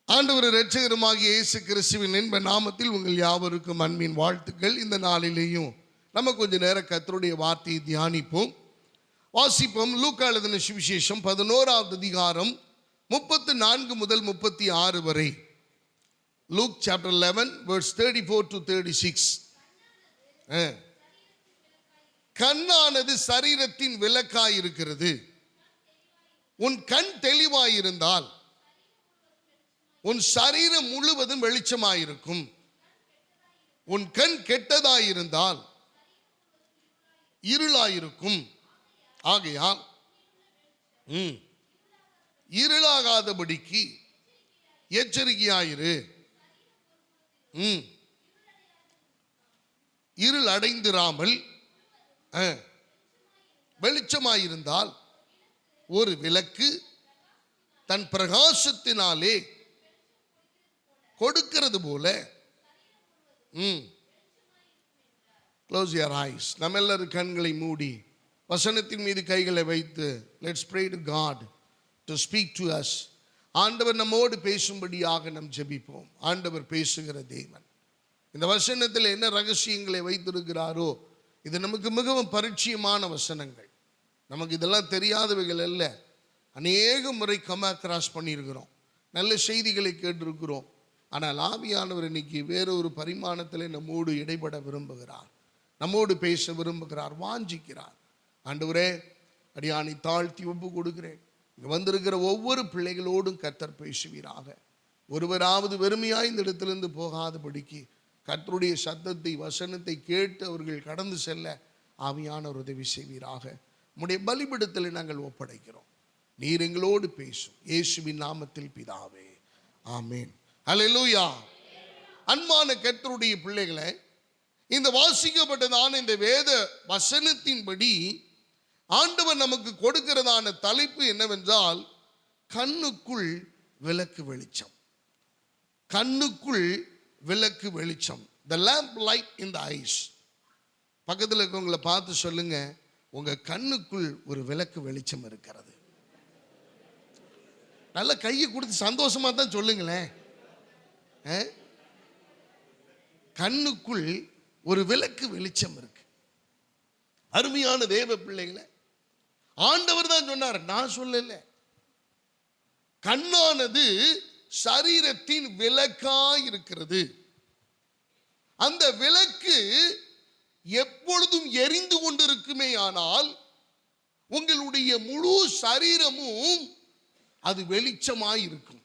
ஆண்டவர் இரட்சகருமாகிய இயேசு கிறிஸ்துவின் இன்ப நாமத்தில் உங்கள் யாவருக்கும் அன்பின் வாழ்த்துக்கள். இந்த நாளிலேயும் நம்ம கொஞ்ச நேரம் கர்த்தருடைய வார்த்தையை தியானிப்போம். வாசிப்போம். லூக்கா எழுதின சுவிசேஷம் 11வது அதிகாரம் 34 முதல் 36 வரை. Luke chapter 11 verse 34 to 36. கண்ணானது சரீரத்தின் விளக்காய் இருக்கிறது. உன் கண் தெளிவாயிருந்தால் உன் சரீரம் முழுவதும் வெளிச்சமாயிருக்கும். உன் கண் கெட்டதாயிருந்தால் இருளாயிருக்கும். ஆகையால் இருளாகாதபடிக்கு எச்சரிக்கையாயிரு. இருள் அடைந்திராமல் வெளிச்சமாயிருந்தால் ஒரு விளக்கு தன் பிரகாசத்தினாலே கொடுக்கிறது போல. Close your eyes. நம்ம எல்லாரும் கண்களை மூடி வசனத்தின் மீது கைகளை வைத்து let's pray to God to speak to us. ஆண்டவர் நம்மோடு பேசும்படியாக நம் ஜெபிப்போம். ஆண்டவர் பேசுகிற தேவன். இந்த வசனத்தில் என்ன ரகசியங்களை வைத்திருக்கிறாரோ இது நமக்கு மிகவும் பரிச்சயமான வசனங்கள். நமக்கு இதெல்லாம் தெரியாதவைகள் அல்ல. அநேக முறை கிராஸ் பண்ணியிருக்கிறோம், நல்ல செய்திகளை கேட்டிருக்கிறோம். ஆனால் ஆவியானவர் இன்னைக்கு வேறொரு பரிமாணத்தில் நம்மோடு இடைபட விரும்புகிறார், நம்மோடு பேச விரும்புகிறார், வாஞ்சிக்கிறார். ஆண்டவரே, அடியானை தாழ்த்தி ஒப்பு கொடுக்கிறேன். இங்கே வந்திருக்கிற ஒவ்வொரு பிள்ளைகளோடும் கர்த்தர் பேசுவீராக. ஒருவராவது வெறுமையாய் இந்த இடத்திலிருந்து போகாதபடிக்கு கர்த்தருடைய சத்தத்தை வசனத்தை கேட்டு அவர்கள் கடந்து செல்ல ஆவியானவர் உதவி செய்வீராக. உம்முடைய பலிபீடத்தில் நாங்கள் ஒப்படைக்கிறோம். நீர் எங்களோடு பேசும். இயேசுவின் நாமத்தில் பிதாவே, ஆமேன். அல்லேலூயா. அன்பான கர்த்தருடைய பிள்ளைகளை, இந்த வாசிக்கப்பட்டதான இந்த வேத வசனத்தின்படி ஆண்டவர் நமக்கு கொடுக்கிறதான தலைப்பு என்னவென்றால் கண்ணுக்குள் விளக்கு வெளிச்சம். கண்ணுக்குள் விளக்கு வெளிச்சம். The lamp light in the eyes. பக்கத்தில் இருக்கவங்களை பார்த்து சொல்லுங்க, உங்க கண்ணுக்குள் ஒரு விளக்கு வெளிச்சம் இருக்கிறது. நல்ல கையை கொடுத்து சந்தோஷமா தான் சொல்லுங்களேன். கண்ணுக்குள் ஒரு விளக்கு வெளிச்சம் இருக்கு. அருமையான தேவ பிள்ளைகளை, ஆண்டவர் தான் சொன்னார், நான் சொல்லல. கண்ணானது சரீரத்தின் விளக்காய் இருக்கிறது. அந்த விளக்கு எப்பொழுதும் எரிந்து கொண்டிருக்குமே ஆனால் உங்களுடைய முழு சரீரமும் அது வெளிச்சமாய் இருக்கும்.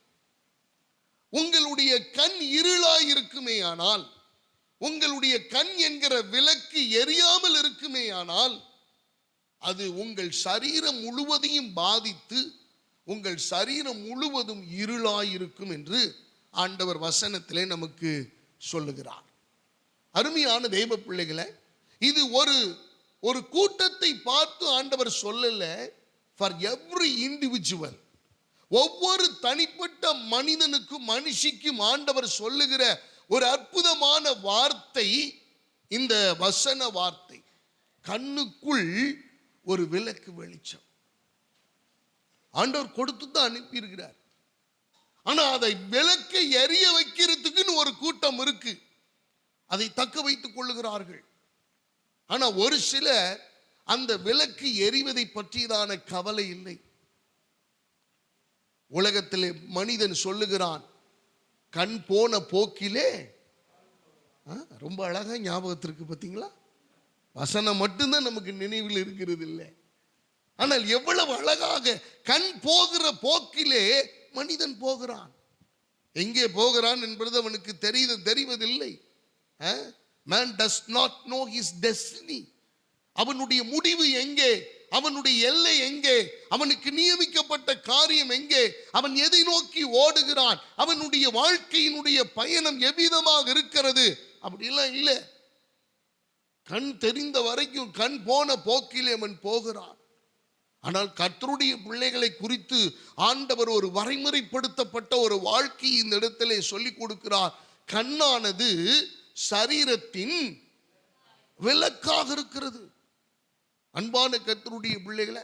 உங்களுடைய கண் இருளாய் இருக்குமே ஆனால், உங்களுடைய கண் என்கிற விளக்கு எரியாமல் இருக்குமே ஆனால் அது உங்கள் சரீரம் முழுவதையும் பாதித்து உங்கள் சரீரம் முழுவதும் இருளாயிருக்கும் என்று ஆண்டவர் வசனத்திலே நமக்கு சொல்லுகிறார். அருமையான தெய்வ பிள்ளைகளை, இது ஒரு கூட்டத்தை பார்த்து ஆண்டவர் சொல்லல. ஃபார் எவ்ரி இண்டிவிஜுவல், ஒவ்வொரு தனிப்பட்ட மனிதனுக்கும் மனுஷிக்கும் ஆண்டவர் சொல்லுகிற ஒரு அற்புதமான வார்த்தை இந்த வசன வார்த்தை. கண்ணுக்குள் ஒரு விளக்கு வெளிச்சம். ஆண்டவர் கொடுத்து தான் அனுப்பி இருக்கிறார். ஆனா அதை விளக்கை எரிய வைக்கிறதுக்குன்னு ஒரு கூட்டம் இருக்கு, அதை தக்க வைத்துக் கொள்ளுகிறார்கள். ஆனா ஒரு சிலர் அந்த விளக்கு எரிவதை பற்றியதான கவலை இல்லை. உலகத்திலே மனிதன் சொல்லுகிறான், கண் போன போக்கிலே. ரொம்ப அழகா ஞாபகத்திற்கு பார்த்தீங்களா? வசனம் மட்டும்தான் நமக்கு நினைவில் இருக்கிறது இல்லை. ஆனால் எவ்வளவு அழகாக கண் போகிற போக்கிலே மனிதன் போகிறான். எங்கே போகிறான் என்பது அவனுக்கு தெரிவதில்லை. Man does not know his destiny. அவனுடைய முடிவு எங்கே, அவனுடைய எல்லை எங்கே, அவனுக்கு நியமிக்கப்பட்ட காரியம் எங்கே, அவன் எதை நோக்கி ஓடுகிறான், அவனுடைய வாழ்க்கையினுடைய பயணம் எவ்விதமாக இருக்கிறது, அப்படிலாம் இல்லை. கண் தெரிந்த வரைக்கும் கண் போன போக்கிலே அவன் போகிறான். ஆனால் கர்த்தருடைய பிள்ளைகளை குறித்து ஆண்டவர் ஒரு வரைமுறைப்படுத்தப்பட்ட ஒரு வாழ்க்கை இந்த இடத்திலே சொல்லிக் கொடுக்கிறார். கண்ணானது சரீரத்தின் விளக்காக இருக்கிறது. அன்பான கர்த்தருடைய பிள்ளைகளை,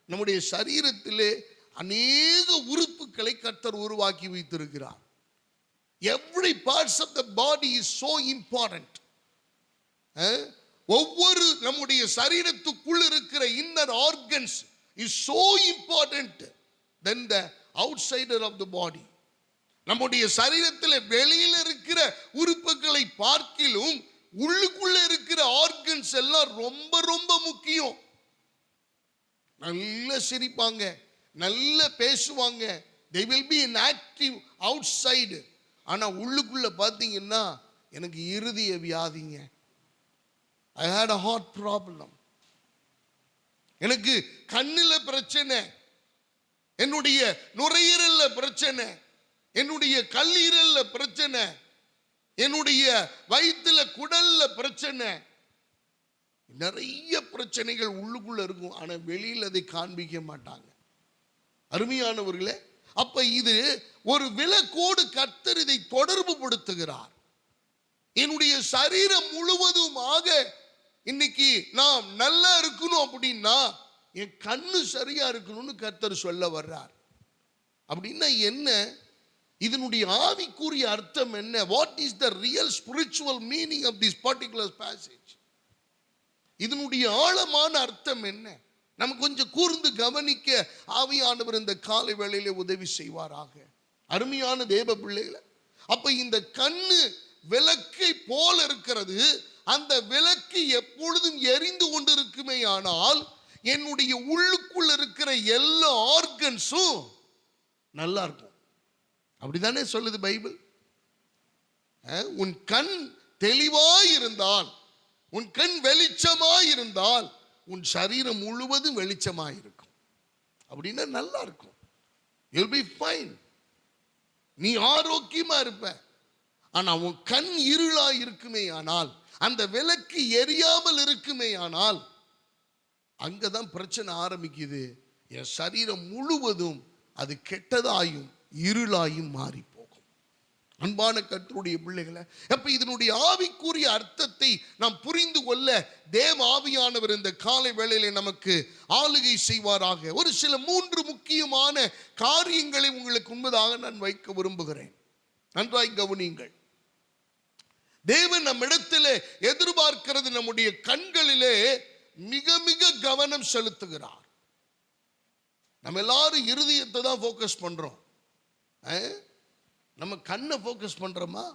நம்முடைய சரீரத்திலே அநேக உறுப்புகளை கர்த்தர் உருவாக்கி வைத்திருக்கிறார். Every parts of the body is so important. ஒவ்வொரு நம்முடைய சரீரத்துக்குள் இருக்கிற inner organs is so important than the outsider of the body. நம்முடைய சரீரத்தில் வெளியில் இருக்கிற உறுப்புகளை பார்க்கிலும் உள்ளுக்குள்ள இருக்கிற ஆர்கன்ஸ் எல்லாம் ரொம்ப ரொம்ப முக்கியம். நல்ல சிரிப்பாங்க, நல்ல பேசுவாங்க, they will be in active outside. ஆனா உள்ளுக்குள்ள பாத்தீங்கன்னா எனக்கு இருதய வியாதிங்க, I had a heart problem, எனக்கு கண்ணுல பிரச்சனை, என்னுடைய நுரையீரல்ல பிரச்சனை, என்னுடைய கல்லீரல்ல பிரச்சனை, என்னுடைய வயிற்றுல குடல்ல பிரச்சனை, நிறைய பிரச்சனைகள் உள்ளுக்குள்ள இருக்கும். ஆனா வெளியில் அதை காண்பிக்க மாட்டாங்க. அருமையானவர்களே, அப்ப இது ஒரு விலக்கோடு கர்த்தர் இதை தொடர்பு படுத்துகிறார். என்னுடைய சரீரம் முழுவதுமாக இன்னைக்கு நாம் நல்லா இருக்கணும் அப்படின்னா என் கண்ணு சரியா இருக்கணும்னு கர்த்தர் சொல்ல வர்றார். அப்படின்னா என்ன? இதனுடைய ஆவிக்குரிய அர்த்தம் என்ன? What is the real spiritual meaning of this particular passage? இதனுடைய ஆழமான அர்த்தம் என்ன? நம்ம கொஞ்சம் கூர்ந்து கவனிக்க ஆவியானவர் இந்த காலை வேளையிலே உதவி செய்வாராக. அருமையான தேவ பிள்ளைகளை, அப்ப இந்த கண்ணு விளக்கை போல இருக்கிறது. அந்த விளக்கு எப்பொழுதும் எரிந்து கொண்டிருக்குமே ஆனால் என்னுடைய உள்ளுக்குள் இருக்கிற எல்லா ஆர்கன்ஸும் நல்லா இருக்கும். அப்படித்தானே சொல்லுது பைபிள். உன் கண் தெளிவாய் இருந்தால், உன் கண் வெளிச்சமாய் இருந்தால் உன் சரீரம் முழுவதும் வெளிச்சமாய் இருக்கும். அப்படின்னா நல்லா இருக்கும். you'll be fine. நீ ஆரோக்கியமா இருப்ப. ஆனா உன் கண் இருளாய் இருக்குமே ஆனால், அந்த விளக்கு எரியாமல் இருக்குமே ஆனால், அங்கதான் பிரச்சனை ஆரம்பிக்குது. என் சரீரம் முழுவதும் அது கெட்டதாயும் இருளாயும் மாறி போகும். அன்பான கர்த்தருடைய பிள்ளைகளை, அப்ப இதனுடைய ஆவிக்குரிய அர்த்தத்தை நாம் புரிந்து கொள்ள தேவ ஆவியானவர் இந்த காலை வேளையிலே நமக்கு ஆளுகை செய்வாராக. ஒரு சில 3 முக்கியமான காரியங்களை உங்களுக்கு முன்பதாக நான் வைக்க விரும்புகிறேன். நன்றாய் கவனியுங்கள். தேவன் நம்மிடத்திலே எதிர்பார்க்கிறது நம்முடைய கண்களிலே மிக மிக கவனம் செலுத்துகிறார். நம்ம எல்லாரும் இருதயத்தை தான் ஃபோக்கஸ் பண்றோம். நம்ம கண்ணை ஃபோக்கஸ் பண்றோமா?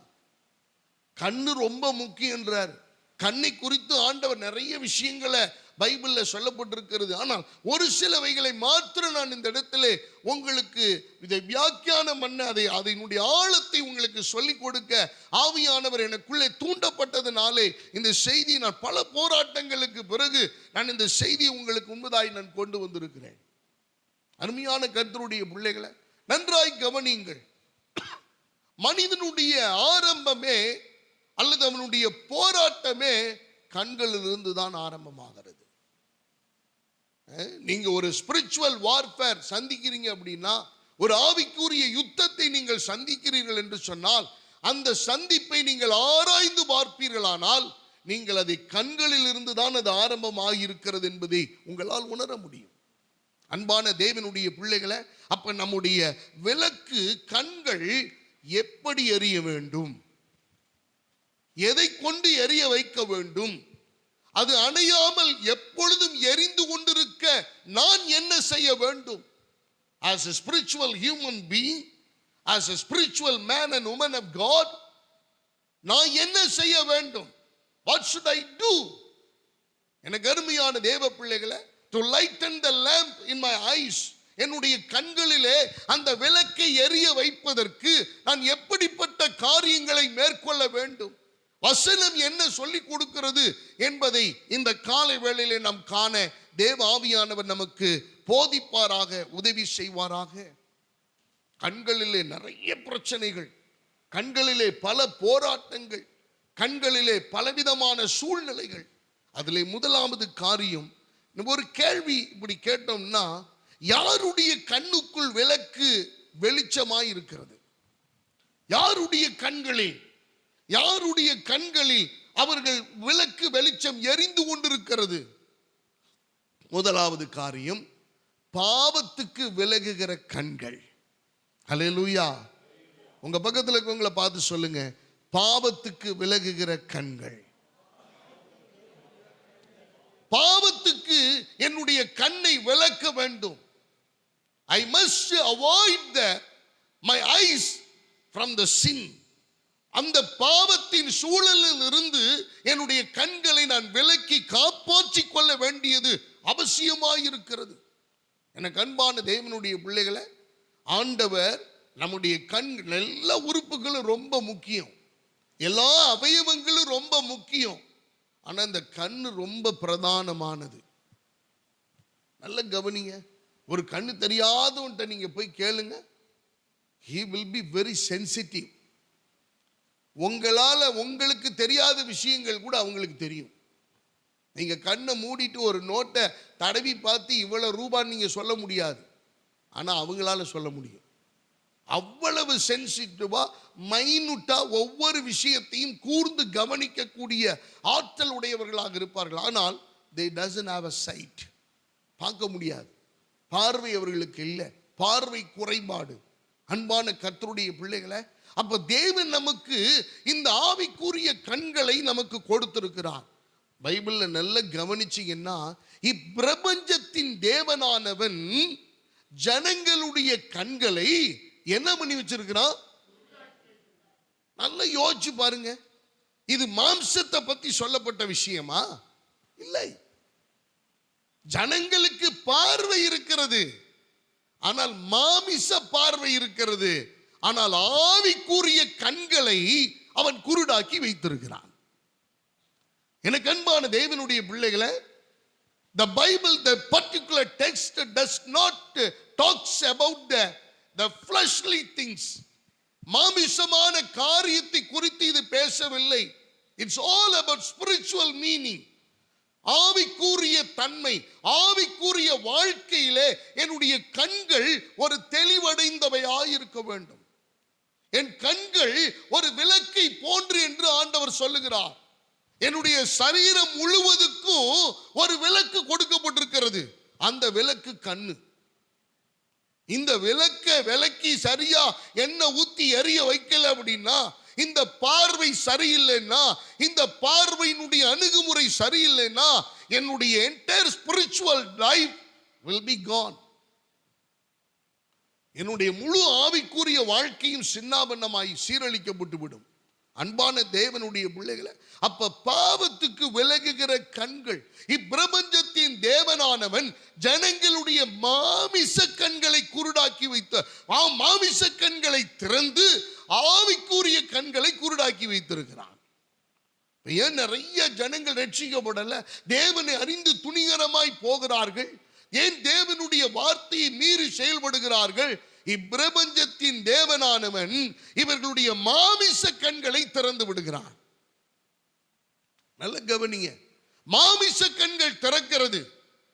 கண்ணு ரொம்ப முக்கியன்றார். கண்ணை குறித்து ஆண்டவர் நிறைய விஷயங்களை பைபிள்ல சொல்லப்பட்டிருக்கிறது. ஆனால் ஒரு சிலவைகளை மாத்திரம் நான் இந்த இடத்துல உங்களுக்கு இதை வியாக்கியானம் பண்ண அதனுடைய ஆழத்தை உங்களுக்கு சொல்லிக் கொடுக்க ஆவியானவர் எனக்குள்ளே தூண்டப்பட்டதுனாலே இந்த செய்தி நான் பல போராட்டங்களுக்கு பிறகு நான் இந்த செய்தியை உங்களுக்கு முன்பதாய் நான் கொண்டு வந்திருக்கிறேன். அருமையான கர்த்தருடைய பிள்ளைகளை, நன்றாய் கவனியுங்கள். மனிதனுடைய ஆரம்பமே அல்லது அவனுடைய போராட்டமே கண்களிலிருந்து தான் ஆரம்பமாகிறது. நீங்க ஒரு ஸ்பிரிச்சுவல் வார்ஃபேர் சந்திக்கிறீங்க அப்படின்னா, ஒரு ஆவிக்குரிய யுத்தத்தை நீங்கள் சந்திக்கிறீர்கள் என்று சொன்னால், அந்த சந்திப்பை நீங்கள் ஆராய்ந்து பார்ப்பீர்களானால் நீங்கள் அதை கண்களில் இருந்து தான் அது ஆரம்பமாகி இருக்கிறது என்பதை உங்களால் உணர முடியும். அன்பான தேவனுடைய பிள்ளைகளை, அப்ப நம்முடைய விளக்கு கண்கள் எப்படி எரிய வேண்டும், எதை கொண்டு எரிய வைக்க வேண்டும், அது அணையாமல் எப்பொழுதும் எரிந்து கொண்டிருக்க நான் என்ன செய்ய வேண்டும்? As a spiritual human being, as a spiritual man and woman of God, நான் என்ன செய்ய வேண்டும்? What should I do? எனக்கு அருமையான தேவ பிள்ளைகளை, to lighten the lamp in my eyes, என்னுடைய கண்களிலே அந்த விளக்கை எரிய வைப்பதற்கு நான் எப்படிப்பட்ட காரியங்களை மேற்கொள்ள வேண்டும்? வசனம் என்ன சொல்லிக் கொடுக்கிறது என்பதை இந்த காலை வேளையிலே நாம் காண தேவ ஆவியானவர் நமக்கு போதிப்பாராக, உதவி செய்வாராக. கண்களிலே நிறைய பிரச்சனைகள், கண்களிலே பல போராட்டங்கள், கண்களிலே பலவிதமான சூழ்நிலைகள். அதிலே முதலாவது காரியம், ஒரு கேள்வி இப்படி கேட்டோம்னா, யாருடைய கண்ணுக்குள் விளக்கு வெளிச்சமாய் இருக்கிறது? யாருடைய கண்களில், யாருடைய கண்களில் அவர்கள் விளக்கு வெளிச்சம் எரிந்து கொண்டிருக்கிறது? முதலாவது காரியம், பாவத்துக்கு விலகுகிற கண்கள். ஹல்லேலூயா. உங்க பக்கத்தில் இருக்கவங்களை பார்த்து சொல்லுங்க, பாவத்துக்கு விலகுகிற கண்கள். பாவத்துக்கு என்னுடைய கண்ணை விலக்க வேண்டும். I must avoid my eyes from the sin. அந்த பாவத்தின் சூழலில் இருந்து என்னுடைய கண்களை நான் விலக்கி காப்பாற்றிக் கொள்ள வேண்டியது அவசியமாயிருக்கிறது. எனக்கு அன்பான தேவனுடைய பிள்ளைகளை, ஆண்டவர் நம்முடைய கண்கள், எல்லா உறுப்புகளும் ரொம்ப முக்கியம், எல்லா அவயவங்களும் ரொம்ப முக்கியம். ஆனா இந்த கண்ணு ரொம்ப பிரதானமானது. நல்ல கவனிங்க. ஒரு கண்ணு தெரியாதவன்ட்ட நீங்க போய் கேளுங்க, he will be very sensitive. உங்களால உங்களுக்கு தெரியாத விஷயங்கள் கூட அவங்களுக்கு தெரியும். நீங்க கண்ணை மூடிட்டு ஒரு நோட்டை தடவி பார்த்து இவ்வளவு ரூபான்னு நீங்க சொல்ல முடியாது, ஆனா அவங்களால சொல்ல முடியும். அவ்வளவு சென்சிட்டிவா, மைனூட்டா ஒவ்வொரு விஷயத்தையும் கூர்ந்து கவனிக்கக்கூடிய ஆற்றல் உடையவர்களாக இருப்பார்கள். ஆனால் they doesn't have a sight. பார்க்க முடியாது, பார்வை அவர்களுக்கு இல்லை, பார்வை குறைபாடு. அன்பான கர்த்தருடைய பிள்ளைகளை, அப்ப தேவன் நமக்கு இந்த ஆவிக்குரிய கண்களை நமக்கு கொடுத்திருக்கிறார். பைபிள்ல நல்ல கவனிச்சீங்கன்னா, இப்பிரபஞ்சத்தின் தேவனானவன் ஜனங்களுடைய கண்களை என்ன பண்ணி வச்சிருக்கிறான்? நல்லா யோசிச்சு பாருங்க. இது மாம்சத்தை பத்தி சொல்லப்பட்ட விஷயமா? இல்லை. ஜனங்களுக்கு பார்வை இருக்கிறது, ஆனால் மாமிச பார்வை இருக்கிறது. ஆனால் ஆவிக்குரிய கண்களை அவன் குருடாக்கி வைத்திருக்கிறான். எனக்கு அன்பான தேவனுடைய பிள்ளைகளை, the Bible, the particular text does not talks about the fleshly things. மாமிசமான காரியத்தை குறித்து இது பேசவில்லை. It's all about spiritual meaning. ஆவிக்குரிய தன்மை, ஆவிக்குரிய வாழ்க்கையிலே என்னுடைய கண்கள் ஒரு தெளிவடைந்தவையாயிருக்க வேண்டும். என் கண்கள் ஒரு விளக்கை போன்று என்று ஆண்டவர் சொல்லுகிறார். என்னுடைய சரீரம் முழுவதுக்கும் ஒரு விளக்கு கொடுக்கப்பட்டிருக்கிறது. அந்த விளக்கு கண்ணு. இந்த விளக்கி சரியா என்ன ஊத்தி எரிய வைக்கல அப்படின்னா, இந்த பார்வை சரியில்லைன்னா, இந்த பார்வையினுடைய அணுகுமுறை சரியில்லைன்னா, என்னுடைய entire spiritual life will be gone. என்னுடைய முழு ஆவிக்குரிய வாழ்க்கையும் சின்னாபன்னமாய் சீரழிக்கப்பட்டு விடும். அன்பான தேவனுடைய பிள்ளைகளை, அப்ப பாவத்துக்கு விலகுகிற கண்கள், இப்பிரபஞ்சத்தின் தேவனானவன் ஜனங்களுடைய மாமிச கண்களை குருடாக்கி வைத்த, மாமிச கண்களை திறந்து ஆவிக்குரிய கண்களை குருடாக்கி வைத்திருக்கிறான். ஏன் நிறைய ஜனங்கள் ரட்சிக்கப்படல? தேவனை அறிந்து துணிகரமாய் போகிறார்கள். ஏன் தேவனுடைய வார்த்தையை மீறி செயல்படுகிறார்கள்? இப்பிரபஞ்சத்தின் தேவனானவன் இவர்களுடைய மாமிச கண்களை திறந்து விடுகிறான். நல்ல கவனிங்க. மாமிச கண்கள் திறக்கிறது.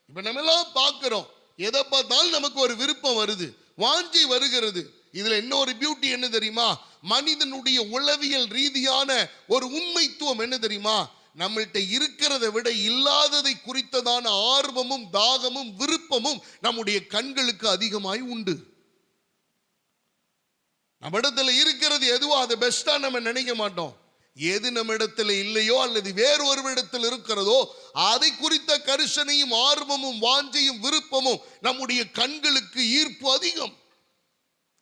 இப்ப நம்ம எல்லாம் பார்க்கிறோம், எதை பார்த்தாலும் நமக்கு ஒரு விருப்பம் வருது, வாஞ்சி வருகிறது. இதுல இன்னொரு பியூட்டி என்ன தெரியுமா? மனிதனுடைய உளவியல் ரீதியான ஒரு உண்மைத்துவம் என்ன தெரியுமா? நம்மள்கிட்ட இருக்கிறதை விட இல்லாததை குறித்ததான ஆர்வமும் தாகமும் விருப்பமும் நம்முடைய கண்களுக்கு அதிகமாய் உண்டு. நம்ம இடத்துல இருக்கிறது எதுவோ அதை பெஸ்டா நம்ம நினைக்க மாட்டோம். எது நம்ம இடத்துல இல்லையோ அல்லது வேறு ஒரு இடத்தில் இருக்கிறதோ அதை குறித்த கரிசனையும் ஆர்வமும் வாஞ்சையும் விருப்பமும் நம்முடைய கண்களுக்கு ஈர்ப்பு அதிகம்.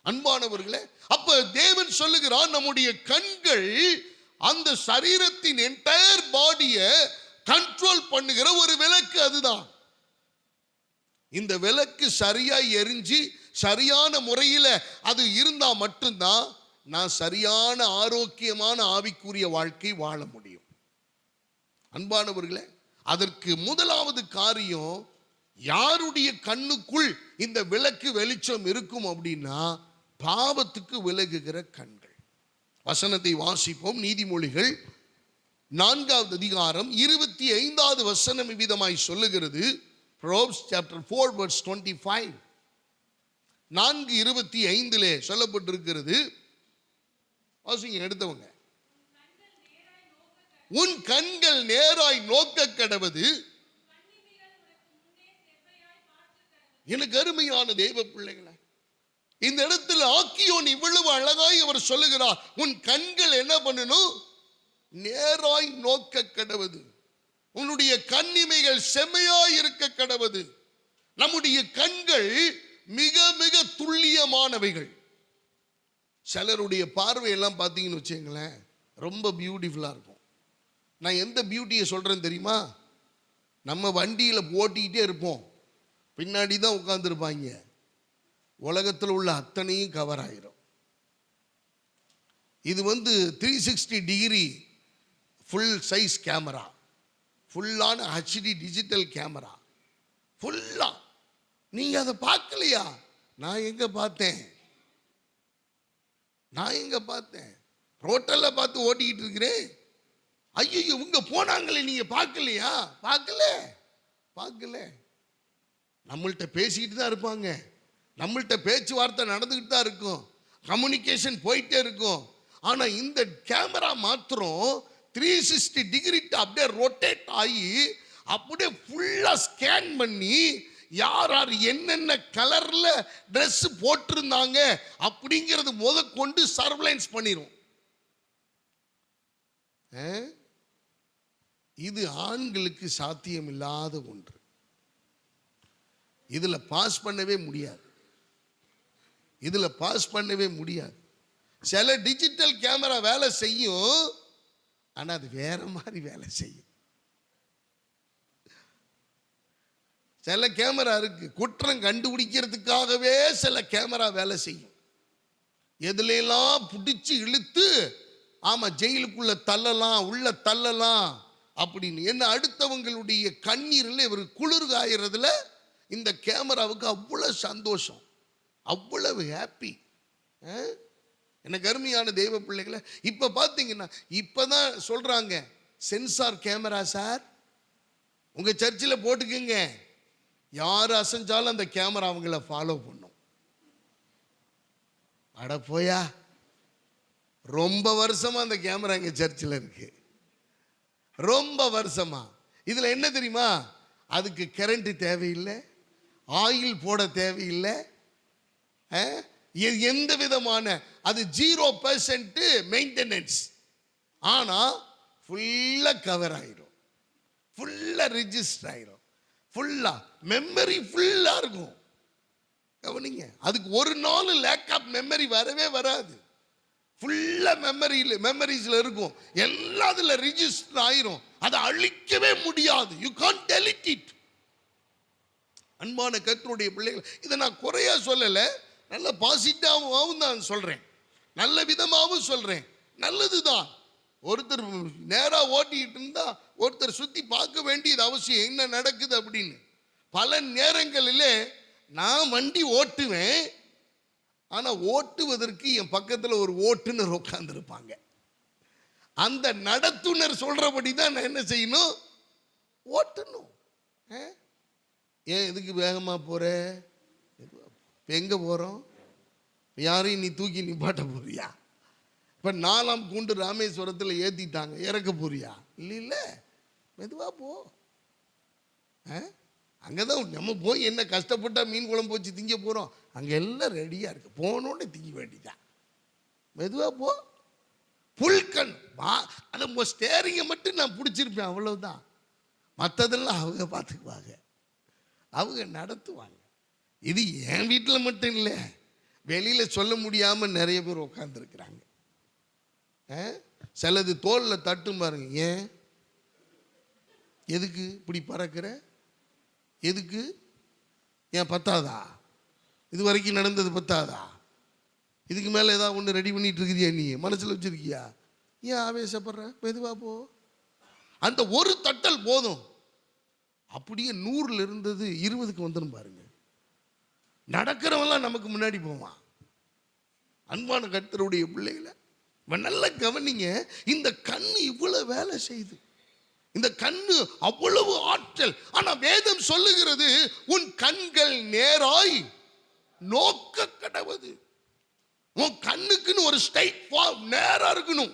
அன்பானவர்களே, அப்ப தேவன் சொல்லுகிறான், நம்முடைய கண்கள் அந்த சரீரத்தின் என்டையர் பாடியை கண்ட்ரோல் பண்ணுகிற ஒரு விளக்கு. அதுதான் இந்த விளக்கு சரியா எரிஞ்சு சரியான முறையில் அது இருந்தா மட்டும்தான் நான் சரியான ஆரோக்கியமான ஆவிக்குரிய வாழ்க்கை வாழ முடியும். அன்பானவர்களே, அதற்கு முதலாவது காரியம், யாருடைய கண்ணுக்குள் இந்த விளக்கு வெளிச்சம் இருக்கும் அப்படின்னா, பாவத்துக்கு விலகுகிற கண்கள். வசனத்தை வாசிப்போம். நீதிமொழிகள் 4வது அதிகாரம் 25வது வசனம் இவ்விதமாய் சொல்லுகிறது. Proverbs chapter 4 verse 25. 4:25 சொல்லப்பட்டிருக்கிறது. வாசிங்க எடுத்தவங்க. உன் கண்கள் நேராய் நோக்க கடவது. எனக்கு அருமையான தெய்வ பிள்ளைகளை, இந்த இடத்துல ஆக்கியோன் இவ்வளவு அழகா அழகாய் அவர் சொல்லுகிறார், உன் கண்கள் என்ன பண்ணணும்? நேராய் நோக்க கடவது. உன்னுடைய கண்ணிமைகள் செம்மையாய் இருக்க கடவது. நம்முடைய கண்கள் மிக மிக துல்லியமானவைகள். சிலருடைய பார்வையெல்லாம் பார்த்தீங்கன்னு வச்சுங்களேன், ரொம்ப பியூட்டிஃபுல்லாக இருக்கும். நான் எந்த பியூட்டியை சொல்கிறேன்னு தெரியுமா? நம்ம வண்டியில் ஓட்டிக்கிட்டே இருப்போம், பின்னாடி தான் உட்காந்துருப்பாங்க, உலகத்தில் உள்ள அத்தனையும் கவர் ஆயிரும். இது 360 டிகிரி ஃபுல் சைஸ் கேமரா, ஃபுல்லான HD டிஜிட்டல் கேமரா, ஃபுல்லா. நீங்க அதை பார்க்கலையா? நான் எங்க பார்த்தேன்? ரோட்டல்ல பார்த்து ஓட்டிக்கிட்டு இருக்கிறேன். ஐயோ, இவங்க போனாங்களே, நீங்க பார்க்கலையா? பார்க்கல. நம்மள்கிட்ட பேசிக்கிட்டு தான் இருப்பாங்க, நம்மள்கிட்ட பேச்சுவார்த்தை நடந்துக்கிட்டு தான் இருக்கும், கம்யூனிகேஷன் போயிட்டே இருக்கும். ஆனா இந்த கேமரா மாத்திரம் 360 டிகிரி அப்படியே ரொட்டேட் ஆகி அப்படியே ஃபுல்லா ஸ்கேன் பண்ணி யார் யார் என்னென்ன கலர்ல ட்ரெஸ் போட்டிருந்தாங்க அப்படிங்கிறது முதற்கொண்டு சர்வலைன்ஸ் பண்ணிரும். இது ஆண்களுக்கு சாத்தியம் இல்லாத ஒன்று. இதுல பாஸ் பண்ணவே முடியாது. சில டிஜிட்டல் கேமரா வேலை செய்யும், ஆனா அது வேற மாதிரி வேலை செய்யும். சில கேமரா இருக்கு, குற்றம் கண்டுபிடிக்கிறதுக்காகவே சில கேமரா வேலை செய்யும். எதுல எல்லாம் பிடிச்சு இழுத்து ஜெயிலுக்குள்ள தள்ளலாம், உள்ள தள்ளலாம் அப்படின்னு. என்ன, அடுத்தவங்களுடைய கண்ணீரில் இவர் குளிர் காயறதுல இந்த கேமராவுக்கு அவ்வளவு சந்தோஷம், அவ்வளவு ஹாப்பி. எனக்கு அருமையான தெய்வ பிள்ளைகளை, இப்ப பாத்தீங்கன்னா இப்பதான் சொல்றாங்க, சென்சார் கேமரா சார் உங்க சர்ச்சில் போட்டுக்குங்க, யார் அசைஞ்சாலும் அந்த கேமரா அவங்கள ஃபாலோ பண்ணும். அட போயா, ரொம்ப வருஷமா அந்த கேமரா எங்க சர்ச்சில் இருக்கு, ரொம்ப வருஷமா. இதுல என்ன தெரியுமா? அதுக்கு கரண்ட் தேவையில்லை, ஆயில் போட தேவையில்லை, எந்த விதமான, அது 0% மெயின்டெனன்ஸ். ஆனா ஃபுல்லா கவர் ஆயிரும், ஃபுல்லா ரிஜிஸ்டர் ஆயிரும், ஃபுல்லா மெமரி ஃபுல்லா இருக்கும். கவனிங்க, அதுக்கு ஒரு நாள் லேக் ஆஃப் மெமரி வரவே வராது. ஃபுல்லா மெமரிஸ்ல இருக்கும், எல்லாத்துல ரிஜிஸ்டர் ஆயிரும், அதை அழிக்கவே முடியாது. You can't delete it. அன்பான கர்த்தருடைய பிள்ளைகள், இதை நான் குறையா சொல்லல, நல்ல பாசிட்டிவாகவும் தான் சொல்றேன், நல்ல விதமாகவும் சொல்றேன், நல்லதுதான். ஒருத்தர் நேரா ஓட்டிட்டு இருந்தா ஒருத்தர் சுத்தி பார்க்க வேண்டியது அவசியம், என்ன நடக்குது அப்படின்னு. பல நேரங்களிலே நான் வண்டி ஓட்டுவேன், ஆனா ஓட்டுவதற்கு என் பக்கத்துல ஒரு ஓட்டுநர் உட்கார்ந்து இருப்பாங்க. அந்த நடத்துனர் சொல்றபடி தான் நான் என்ன செய்யணும்? ஓட்டணும். ஏன் எதுக்கு வேகமா போற? எங்க போறோம்? யாரையும் நீ தூக்கி நிப்பாட்ட போறியா? இப்ப 4ஆம் கூண்டு ராமேஸ்வரத்தில் ஏத்திட்டாங்க, இறக்க போறியா? இல்ல, மெதுவா போ. அங்கதான் நம்ம போய் என்ன கஷ்டப்பட்டா மீன் குழம்பு வச்சு திங்க போறோம், அங்க எல்லாம் ரெடியா இருக்கு, போனோட திங்க வேண்டியதான். மெதுவா போ. புல்கண் அதை ஸ்டேரிங்கை மட்டும் நான் பிடிச்சிருப்பேன், அவ்வளவுதான். மற்றதெல்லாம் அவங்க பார்த்துக்குவாங்க, அவங்க நடத்துவாங்க. இது என் வீட்டில் மட்டும் இல்லை, வெளியில சொல்ல முடியாம நிறைய பேர் உட்கார்ந்து இருக்கிறாங்க. சிலது தோல்ல தட்டும் பாருங்க, ஏன் எதுக்கு இப்படி பறக்கிற? எதுக்கு? ஏன் பத்தாதா? இது வரைக்கும் நடந்தது பத்தாதா? இதுக்கு மேல ஏதாவது ஒன்று ரெடி பண்ணிட்டு இருக்கிறியா? நீ மனசுல வச்சிருக்கியா? ஏன் ஆவேசப்படுற? மெதுவா போ. அந்த ஒரு தட்டல் போதும், அப்படியே 100ல இருந்தது 20க்கு வந்துடும் பாருங்க. நடக்கிறவெல்லாம் நமக்கு முன்னாடி போவான். அன்பான கர்த்தருடைய பிள்ளைகளை நல்ல கவனிங்க, இந்த கண்ணு இவ்வளவு வேலை செய்யுது, இந்த கண்ணு அவ்வளவு ஆற்றல். ஆனா வேதம் சொல்லுகிறது, உன் கண்கள் நேராய் நோக்க கடவது. உன் கண்ணுக்குன்னு ஒரு ஸ்ட்ரைட் நேரா இருக்கணும்,